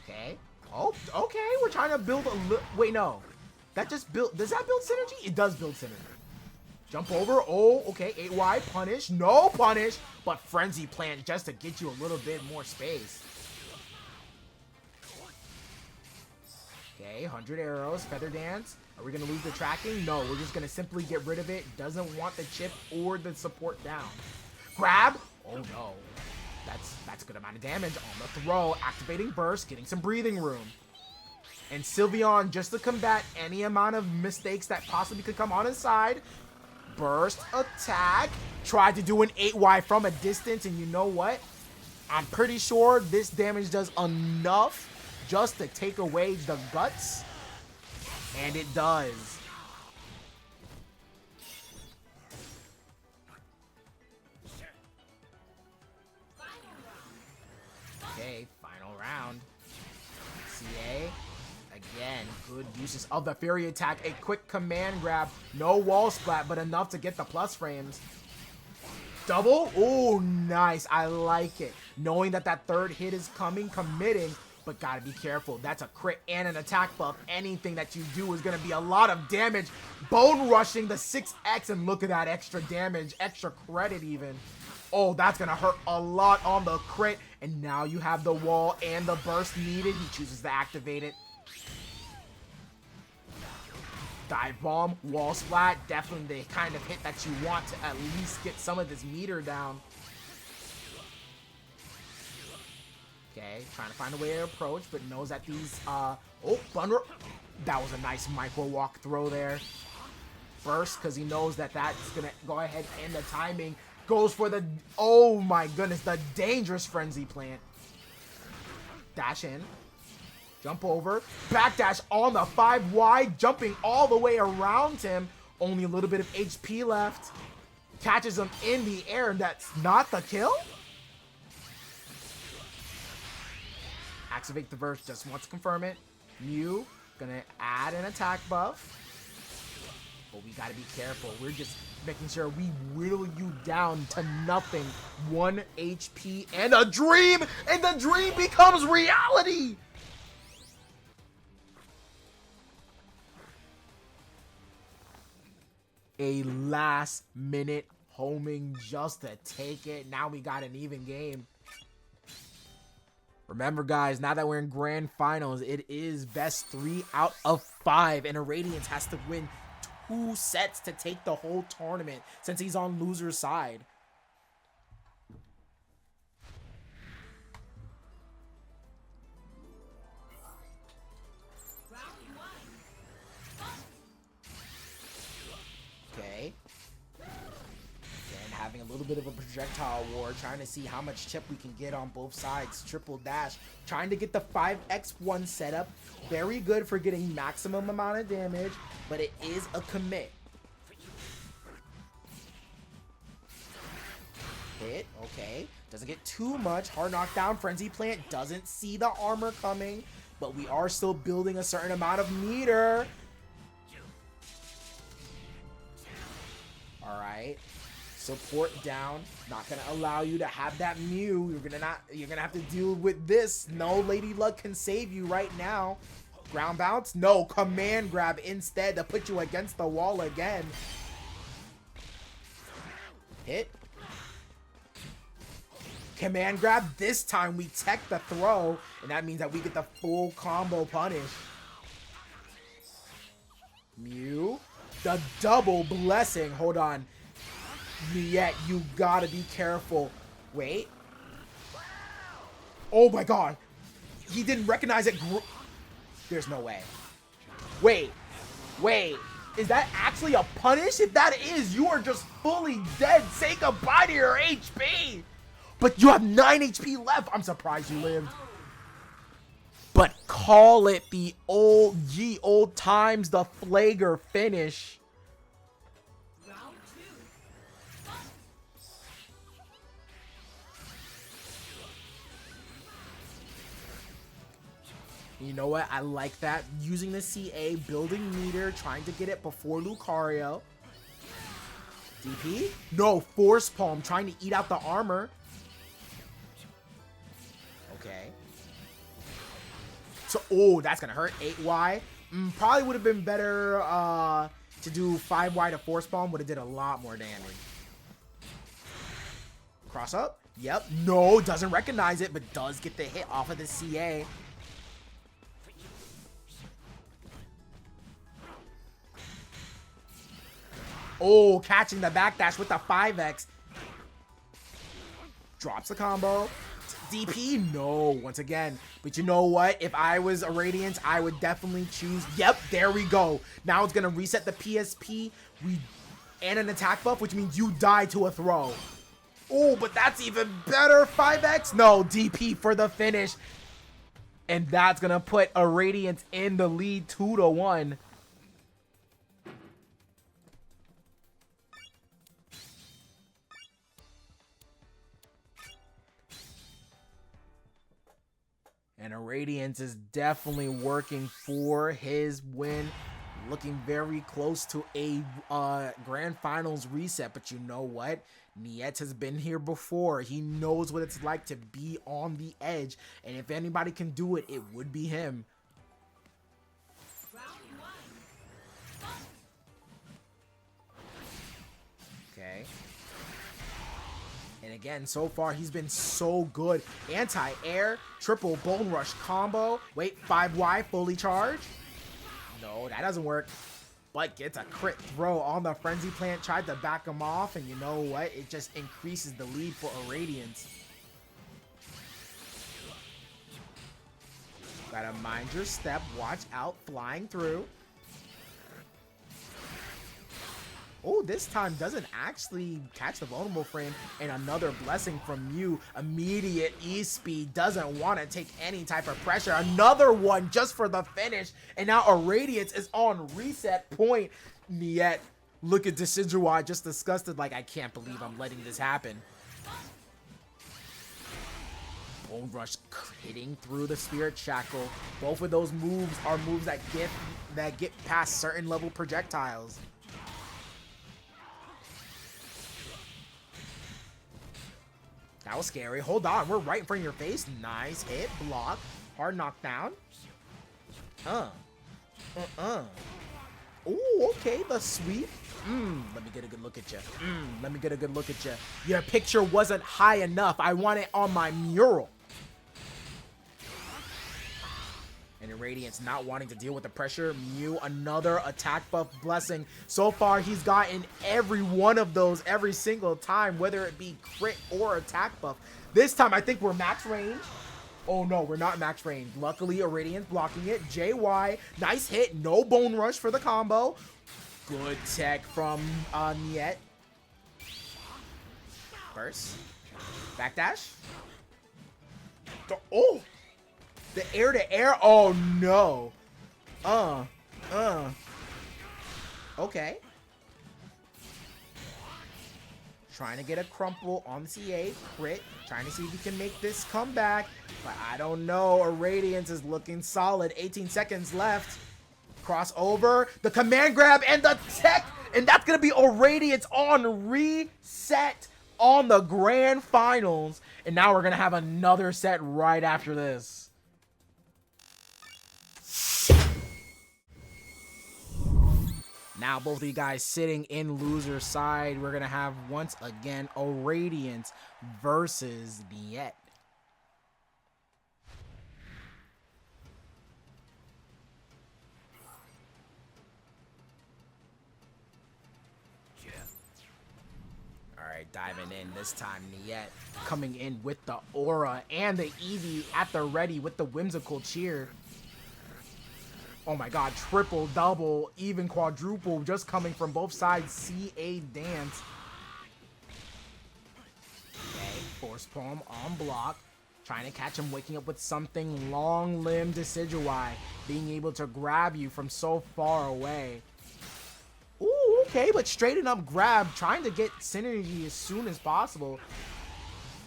Okay. Oh, okay, we're trying to build a little... Wait, no. That just build... Does that build synergy? It does build synergy. Jump over. Oh, okay. 8Y, punish. No punish. But Frenzy Plant just to get you a little bit more space. Okay, 100 arrows. Feather Dance. Are we going to lose the tracking? No, we're just going to simply get rid of it. Doesn't want the chip or the support down. Grab. Oh, no. That's a good amount of damage on the throw. Activating Burst. Getting some breathing room. And Sylveon, just to combat any amount of mistakes that possibly could come on his side. Burst attack. Tried to do an 8Y from a distance, and you know what? I'm pretty sure this damage does enough just to take away the guts. And it does. Okay, final round. CA. Again, good uses of the Fury attack. A quick command grab. No wall splat, but enough to get the plus frames. Double. Oh, nice. I like it. Knowing that that third hit is coming, committing, but gotta be careful. That's a crit and an attack buff. Anything that you do is gonna be a lot of damage. Bone rushing the 6X, and look at that extra damage, extra credit even. Oh, that's gonna hurt a lot on the crit. And now you have the wall and the burst needed. He chooses to activate it. Dive bomb, wall splat, definitely the kind of hit that you want to at least get some of this meter down. Okay, trying to find a way to approach, but knows that these, oh, Thunder. That was a nice micro walk throw there. Burst, because he knows that that's going to go ahead and the timing goes for the, oh my goodness, the dangerous Frenzy Plant. Dash in. Jump over. Backdash on the 5Y, jumping all the way around him. Only a little bit of HP left. Catches him in the air, and that's not the kill? Activate the burst, just wants to confirm it. Mew, gonna add an attack buff. But we gotta be careful. We're just making sure we whittle you down to nothing. 1 HP and a dream! And the dream becomes reality! A last minute homing just to take it. Now we got an even game. Remember, guys, now that we're in grand finals, it is best 3 out of 5, and Auradiance has to win 2 sets to take the whole tournament since he's on loser's side. Okay. And having a little bit of a projectile war, trying to see how much chip we can get on both sides. Triple dash, trying to get the 5x1 setup. Very good for getting maximum amount of damage, but it is a commit. Hit, okay. Doesn't get too much. Hard knockdown. Frenzy Plant doesn't see the armor coming, but we are still building a certain amount of meter. Alright. Support down. Not gonna allow you to have that Mew. You're gonna have to deal with this. No Lady Luck can save you right now. Ground bounce? No, command grab instead to put you against the wall again. Hit. Command grab. This time we tech the throw, and that means that we get the full combo punish. Mew. The double blessing. Hold on. Niet, you gotta be careful. Wait. Oh my god. He didn't recognize it. There's no way. Wait. Wait. Is that actually a punish? If that is, you are just fully dead. Say goodbye to your HP. But you have 9 HP left. I'm surprised you lived. But call it the old times, the Flagger finish. You know what? I like that. Using the CA, building meter, trying to get it before Lucario. DP? No, Force Palm, trying to eat out the armor. Okay. So, oh, that's gonna hurt. 8Y. Probably would have been better to do 5Y to Force Palm. Would have did a lot more damage. Cross up? Yep. No, doesn't recognize it, but does get the hit off of the CA. Oh, catching the backdash with the 5x. Drops the combo. DP? No, once again. But you know what? If I was Auradiance, I would definitely choose. Yep, there we go. Now it's going to reset the PSP and an attack buff, which means you die to a throw. Oh, but that's even better. 5x? No, DP for the finish. And that's going to put Auradiance in the lead 2-1. And Auradiance is definitely working for his win. Looking very close to a Grand Finals reset. But you know what? Niet has been here before. He knows what it's like to be on the edge. And if anybody can do it, it would be him. Okay. And again, so far, he's been so good. Anti-air, triple bone rush combo. Wait, 5Y fully charged? No, that doesn't work. but gets a crit throw on the Frenzy Plant. Tried to back him off, and you know what? It just increases the lead for Auradiance. Gotta mind your step. Watch out. Flying through. Oh, this time doesn't actually catch the vulnerable frame. And another blessing from Mew. Immediate E-speed. Doesn't want to take any type of pressure. Another one just for the finish. And now Auradiance is on reset point. Niet, look at Decidueye just disgusted like, I can't believe I'm letting this happen. Bone Rush hitting through the Spirit Shackle. Both of those moves are moves that get past certain level projectiles. That was scary. Hold on, we're right in front of your face. Nice hit, block, hard knockdown. Ooh, okay, the sweep. Let me get a good look at you. Let me get a good look at you. Your picture wasn't high enough. I want it on my mural. And Auradiance not wanting to deal with the pressure. Mew, another attack buff blessing. So far, he's gotten every one of those every single time, whether it be crit or attack buff. This time, I think we're max range. Oh no, we're not max range. Luckily, Auradiance blocking it. JY, nice hit. No Bone Rush for the combo. Good tech from Niet. Burst. Backdash. Oh! The air to air. Oh no. Okay. Trying to get a crumple on CA. Crit. Trying to see if he can make this comeback. But I don't know. Auradiance is looking solid. 18 seconds left. Crossover. The command grab and the tech. And that's going to be Auradiance on reset on the grand finals. And now we're going to have another set right after this. Now both of you guys sitting in loser side. We're gonna have once again Auradiance versus Niet. Alright, diving in this time. Niet coming in with the aura and the Eevee at the ready with the whimsical cheer. Oh my god, triple, double, even quadruple just coming from both sides. CA dance. Okay, force palm on block. Trying to catch him waking up with something. Long limb Decidueye. Being able to grab you from so far away. Ooh, okay, but straighten up grab. Trying to get synergy as soon as possible.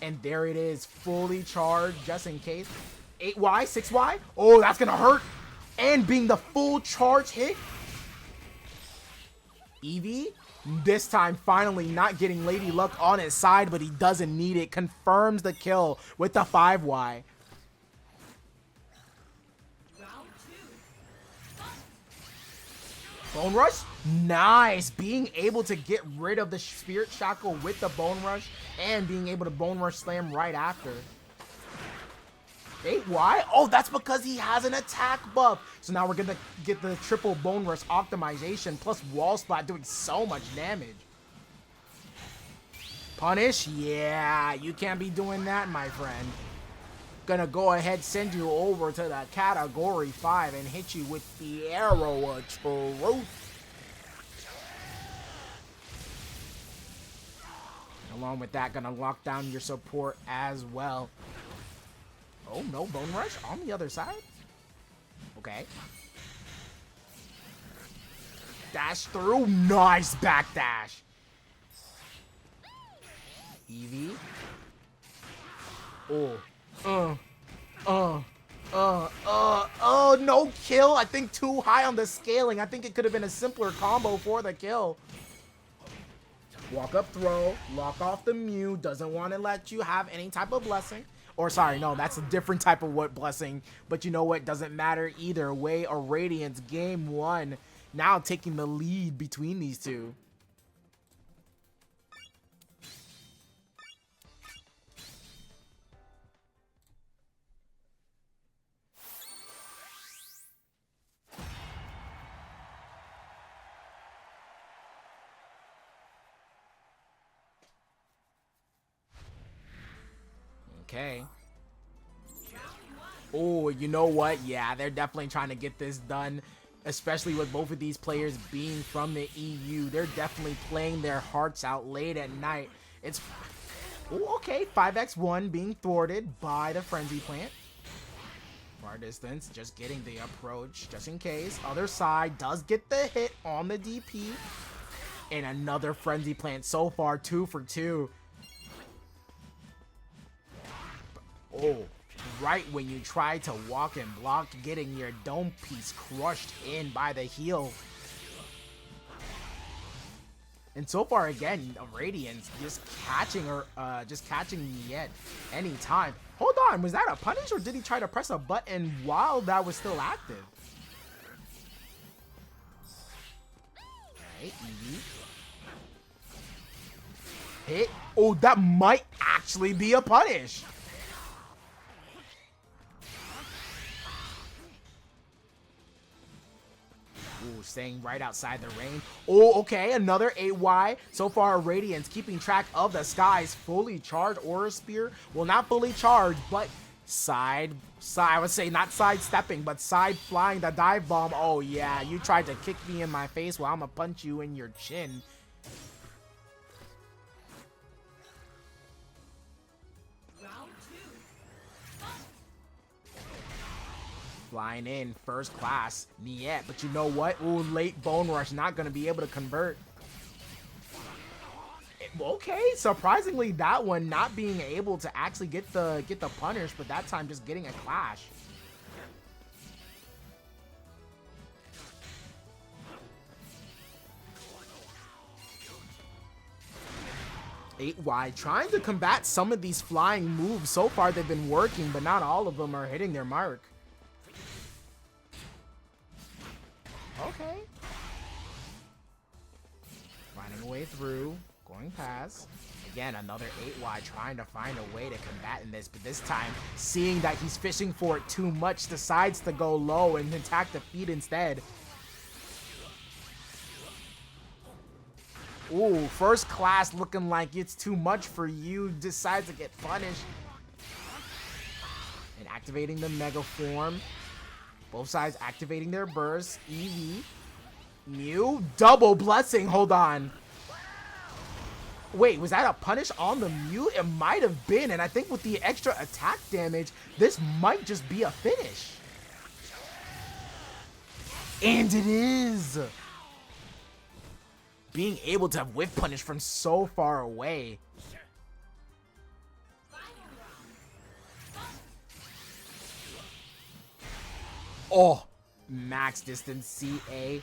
And there it is, fully charged just in case. 8Y, 6Y. Oh, that's gonna hurt. And being the full charge hit. Eevee, this time finally not getting Lady Luck on his side, but he doesn't need it. Confirms the kill with the 5Y. Bone Rush, nice. Being able to get rid of the Spirit Shackle with the Bone Rush and being able to Bone Rush slam right after. 8Y? Oh, that's because he has an attack buff. So now we're going to get the triple Bone Rush optimization plus Wall Splat doing so much damage. Punish? Yeah, you can't be doing that, my friend. Gonna go ahead, send you over to the Category 5 and hit you with the Arrow of Truth. Along with that, gonna lock down your support as well. Oh, no Bone Rush on the other side? Okay. Dash through. Nice backdash. Eevee. Oh, no kill. I think too high on the scaling. I think it could have been a simpler combo for the kill. Walk up throw. Lock off the Mew. Doesn't want to let you have any type of blessing. Or sorry, no, that's a different type of what blessing. But you know what? Doesn't matter either way. Auradiance game 1. Now taking the lead between these two. Okay. Oh, you know what? Yeah, they're definitely trying to get this done, especially with both of these players being from the EU. They're definitely playing their hearts out late at night. It's... Oh, okay. 5x1 being thwarted by the Frenzy Plant. Far distance, just getting the approach, just in case. Other side does get the hit on the DP. And another Frenzy Plant. So far, 2 for 2. Oh, right when you try to walk and block, getting your dome piece crushed in by the heal. And so far, again, Auradiance just catching her, Niet anytime. Hold on, was that a punish or did he try to press a button while that was still active? Okay, easy. Hit. Oh, that might actually be a punish. Ooh, staying right outside the range. Oh, okay, another 8Y. So far, Auradiance keeping track of the skies. Fully charged Aura Spear. Well, not fully charged, but side, I would say not sidestepping, but side flying the dive bomb. Oh, yeah, you tried to kick me in my face. Well, I'm gonna punch you in your chin. Flying in, first class, Niet, but you know what? Ooh, late Bone Rush, not gonna be able to convert. Okay, surprisingly, that one not being able to actually get the punish, but that time just getting a clash. (8Y) trying to combat some of these flying moves. So far, they've been working, but not all of them are hitting their mark. Okay. Finding a way through, going past. Again, another 8Y trying to find a way to combat in this, but this time, seeing that he's fishing for it too much, decides to go low and attack the feet instead. Ooh, first class looking like it's too much for you, decides to get punished. And activating the Mega Form. Both sides activating their bursts. EV. Mew. Double blessing. Hold on. Wait, was that a punish on the Mew? It might have been. And I think with the extra attack damage, this might just be a finish. And it is. Being able to whiff punish from so far away. Oh, max distance CA.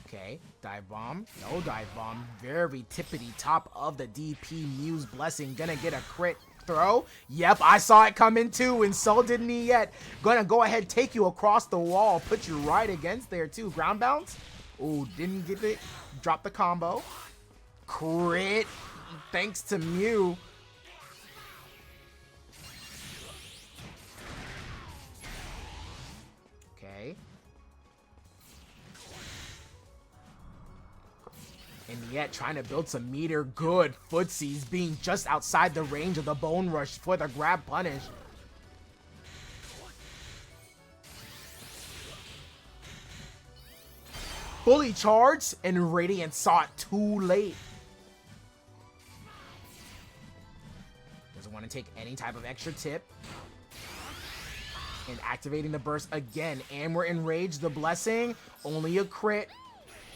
Okay, dive bomb. No dive bomb. Very tippity top of the DP. Mew's blessing. Gonna get a crit throw. Yep, I saw it coming too, and so did Niet. Gonna go ahead, take you across the wall. Put you right against there too. Ground bounce. Ooh, didn't get it. Drop the combo. Crit. Thanks to Mew. Okay. And yet trying to build some meter. Good footsies being just outside the range of the Bone Rush for the grab punish. Fully charged, and Radiant saw it too late. Doesn't want to take any type of extra tip. And activating the burst again. And we're enraged. The blessing, only a crit.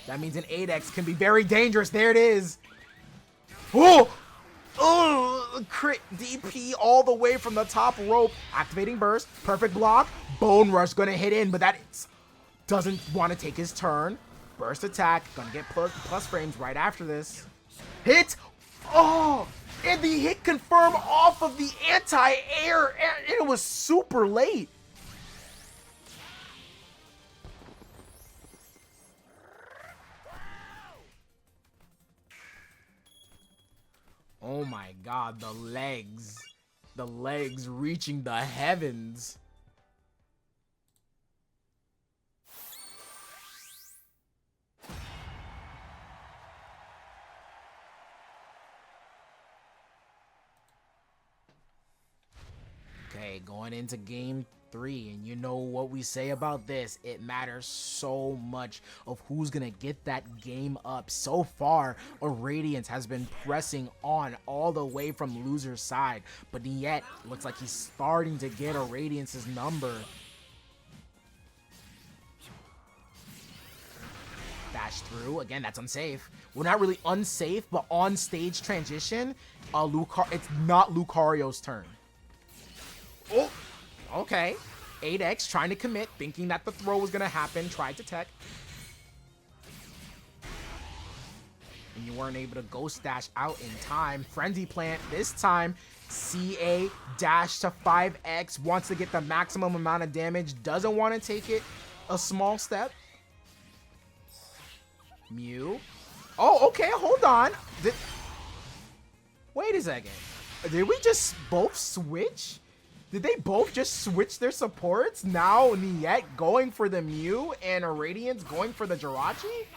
That means an 8x can be very dangerous. There it is. Oh! Oh! Crit DP all the way from the top rope. Activating burst. Perfect block. Bone Rush gonna hit in, but that doesn't want to take his turn. Burst attack. Gonna get plus frames right after this. Hit! Oh! And the hit confirm off of the anti-air. And it was super late. Oh my god, the legs. The legs reaching the heavens. Okay, going into game 3, and you know what we say about this. It matters so much of who's gonna get that game up. So far, Auradiance has been pressing on all the way from loser's side, but yet looks like he's starting to get Auradiance's number. Dash through again. That's unsafe. Well, not really unsafe, but on stage transition. It's not Lucario's turn. Oh, okay. 8X trying to commit, thinking that the throw was gonna happen. Tried to tech, and you weren't able to ghost dash out in time. Frenzy plant this time. CA dash to 5X, wants to get the maximum amount of damage. Doesn't want to take it a small step. Mew. Oh, okay, hold on. Wait a second. Did we just both switch? Did they both just switch their supports? Now Niet going for the Mew and Auradiance going for the Jirachi?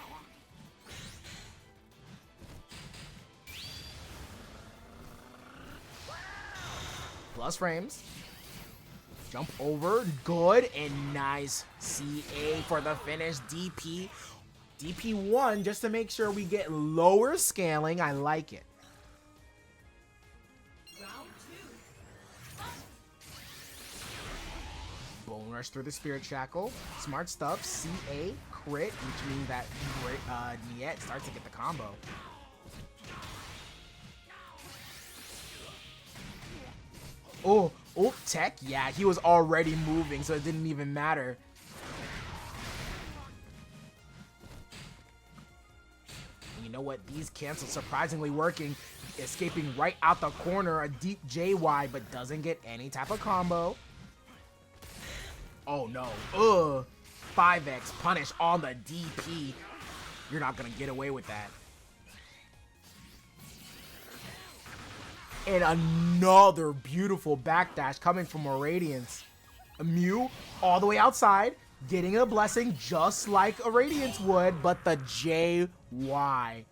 Plus frames. Jump over. Good and nice. CA for the finish. DP. DP1 just to make sure we get lower scaling. I like it. Bone Rush through the Spirit Shackle. Smart stuff. CA crit, which means that Niet starts to get the combo. Oh, tech. Yeah, he was already moving, so it didn't even matter. You know what? These cancels surprisingly working. Escaping right out the corner. A deep JY, but doesn't get any type of combo. Oh no. 5X punish on the DP. You're not gonna get away with that. And another beautiful backdash coming from Auradiance. A Mew all the way outside, getting a blessing just like Auradiance would, but the JY.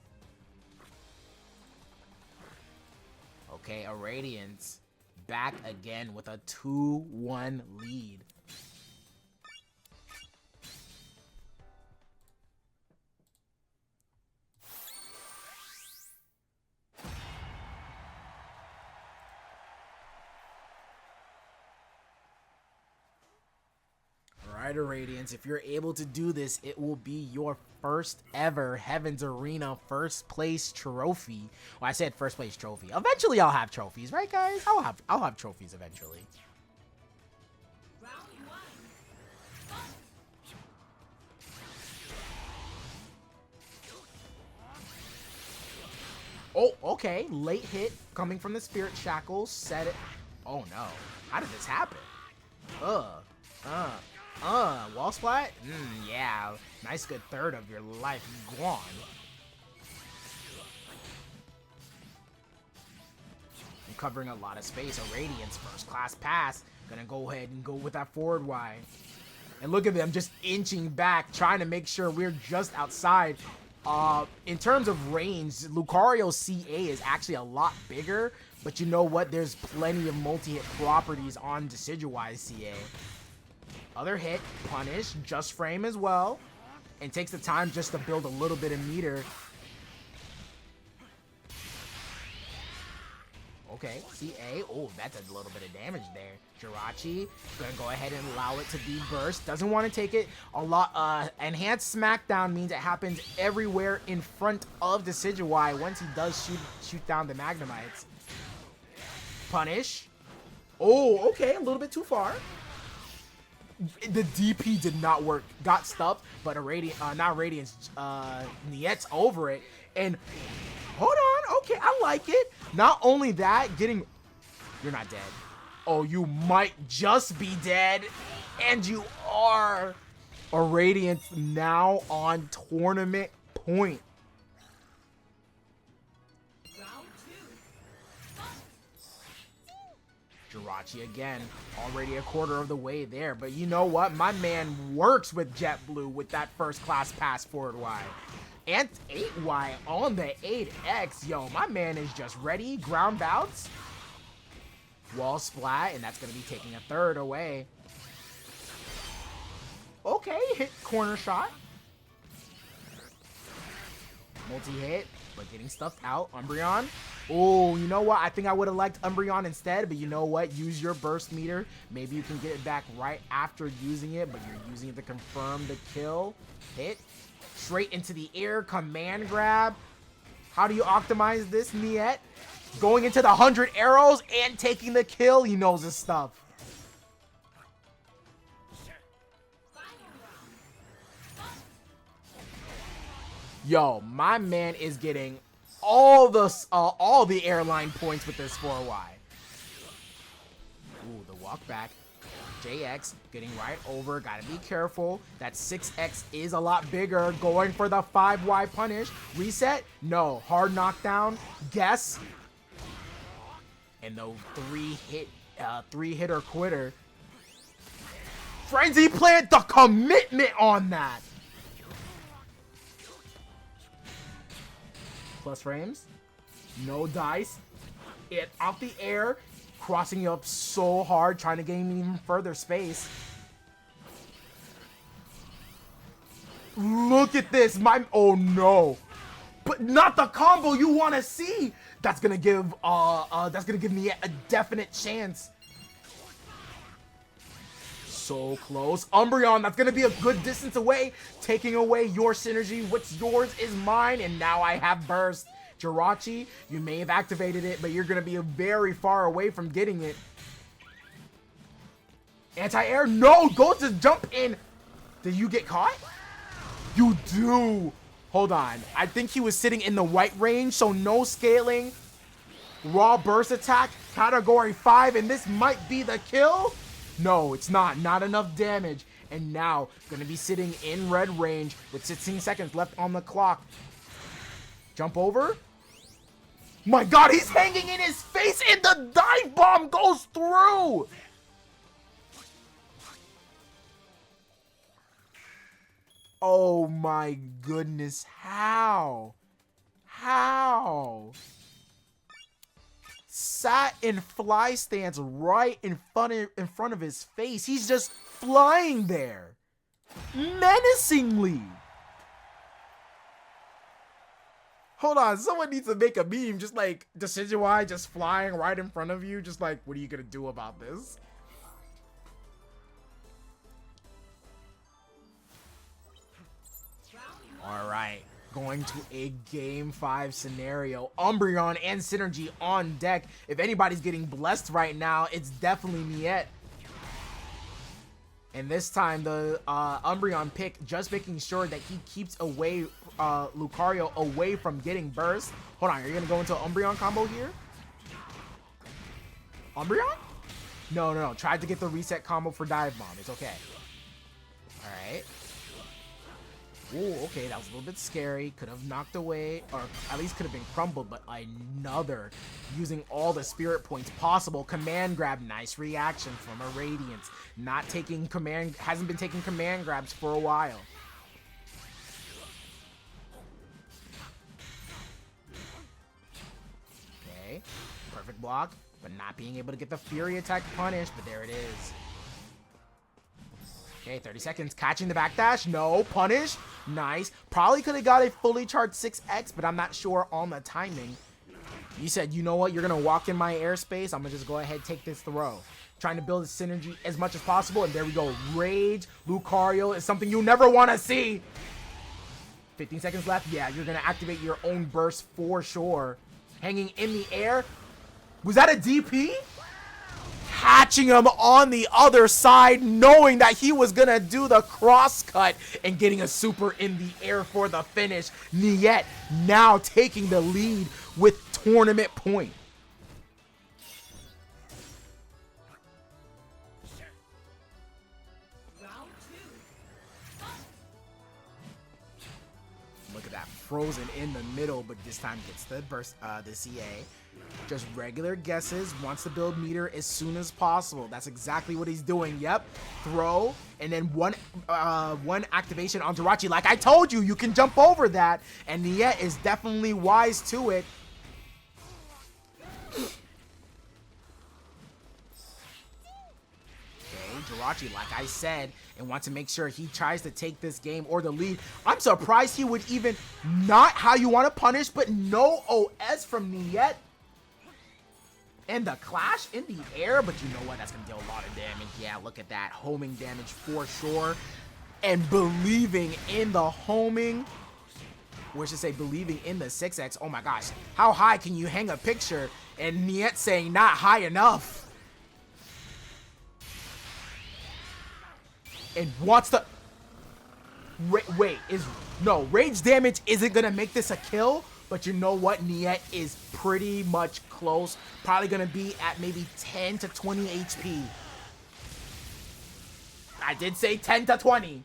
Okay, Auradiance back again with a 2-1 lead. Alright, Auradiance, if you're able to do this, it will be your first ever Heaven's Arena first place trophy. Well, I said first place trophy. Eventually I'll have trophies, right guys? I'll have trophies eventually. Oh, okay. Late hit coming from the Spirit Shackles. Set it. Oh no. How did this happen? Wall splat? Yeah. Nice good third of your life gone. I'm covering a lot of space. Auradiance first class pass. Gonna go ahead and go with that forward Y. And look at them just inching back, trying to make sure we're just outside. In terms of range, Lucario's CA is actually a lot bigger, but you know what? There's plenty of multi-hit properties on Decidueye's CA. Other hit, punish, just frame as well, and takes the time just to build a little bit of meter. Okay, CA, oh, that does a little bit of damage there. Jirachi, gonna go ahead and allow it to be burst. Doesn't want to take it a lot. Enhanced Smackdown means it happens everywhere in front of Decidueye once he does shoot down the Magnemites. Punish. Oh, okay, a little bit too far. The DP did not work. Got stuffed, but Niet's over it. And hold on, okay, I like it. Not only that, you're not dead. Oh, you might just be dead, and you are. Auradiance now on tournament point. Jirachi again, already a quarter of the way there, but you know what? My man works with JetBlue with that first class pass forward Y. And 8Y on the 8X. Yo, my man is just ready. Ground bouts. Wall splat, and that's going to be taking a third away. Okay, hit corner shot. Multi-hit, but getting stuffed out. Umbreon. Oh, you know what? I think I would have liked Umbreon instead, but you know what? Use your burst meter. Maybe you can get it back right after using it, but you're using it to confirm the kill. Hit. Straight into the air. Command grab. How do you optimize this, Niet? Going into the 100 arrows and taking the kill. He knows his stuff. Yo, my man is getting all the airline points with this 4Y. Ooh, the walk back. JX getting right over. Gotta be careful. That 6X is a lot bigger. Going for the 5Y punish. Reset? No. Hard knockdown. Guess. And the three hitter quitter. Frenzy plant, the commitment on that. Plus frames. No dice. It off the air. Crossing you up so hard. Trying to gain even further space. Look at this. Oh no. But not the combo you want to see. That's gonna give me a definite chance. So close. Umbreon, that's gonna be a good distance away. Taking away your synergy. What's yours is mine, and now I have burst. Jirachi, you may have activated it, but you're gonna be very far away from getting it. Anti-air, no, go to jump in. Did you get caught? You do. Hold on, I think he was sitting in the white range, so no scaling. Raw burst attack, category 5, and this might be the kill. No, it's not. Not enough damage. And now, gonna be sitting in red range with 16 seconds left on the clock. Jump over. My God, he's hanging in his face and the dive bomb goes through. Oh my goodness, how? How? Sat in fly stance right in front of his face. He's just flying there. Menacingly. Hold on, someone needs to make a meme. Just like Decidueye just flying right in front of you. Just like, what are you gonna do about this? All right. Going to a game 5 scenario. Umbreon and Synergy on deck. If anybody's getting blessed right now, it's definitely Niet. And this time, the Umbreon pick just making sure that he keeps away Lucario away from getting burst. Hold on, are you going to go into an Umbreon combo here? Umbreon? No. Tried to get the reset combo for Dive Bomb. It's okay. All right. Ooh, okay, that was a little bit scary. Could have knocked away, or at least could have been crumbled, but another, using all the spirit points possible. Command grab, nice reaction from Auradiance. Not taking command, hasn't been taking command grabs for a while. Okay, perfect block, but not being able to get the Fury attack punish, but there it is. Okay, 30 seconds. Catching the backdash. No. Punish. Nice. Probably could have got a fully charged 6X, but I'm not sure on the timing. You said, you know what? You're going to walk in my airspace. I'm going to just go ahead and take this throw. Trying to build a synergy as much as possible. And there we go. Rage. Lucario is something you never want to see. 15 seconds left. Yeah, you're going to activate your own burst for sure. Hanging in the air. Was that a DP? Catching him on the other side, knowing that he was gonna do the cross cut and getting a super in the air for the finish. Niet now taking the lead with tournament point. Look at that, frozen in the middle, but this time gets the burst, the CA. Just regular guesses, wants to build meter as soon as possible. That's exactly what he's doing. Yep, throw, and then one activation on Jirachi. Like I told you, you can jump over that, and Niet is definitely wise to it. Jirachi, like I said, and want to make sure he tries to take this game or the lead. I'm surprised he would even, not how you want to punish, but no OS from Niet. And the clash in the air, but you know what? That's going to deal a lot of damage. Yeah, look at that. Homing damage for sure. And believing in the homing, or should say believing in the 6x. Oh my gosh. How high can you hang a picture? And Niet saying not high enough. And wants to... Wait, no, rage damage isn't going to make this a kill. But you know what? Niet is pretty much close. Probably going to be at maybe 10 to 20 HP. I did say 10 to 20.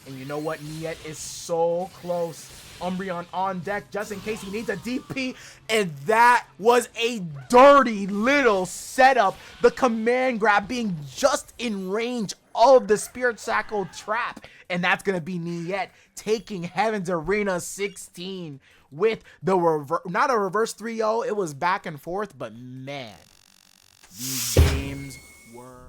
And you know what? Niet is so close. Umbreon on deck just in case he needs a DP. And that was a dirty little setup. The command grab being just in range of the Spirit Shackle trap. And that's going to be Niet taking Heaven's Arena 16 with the not a reverse 3-0. It was back and forth, but man, these games were...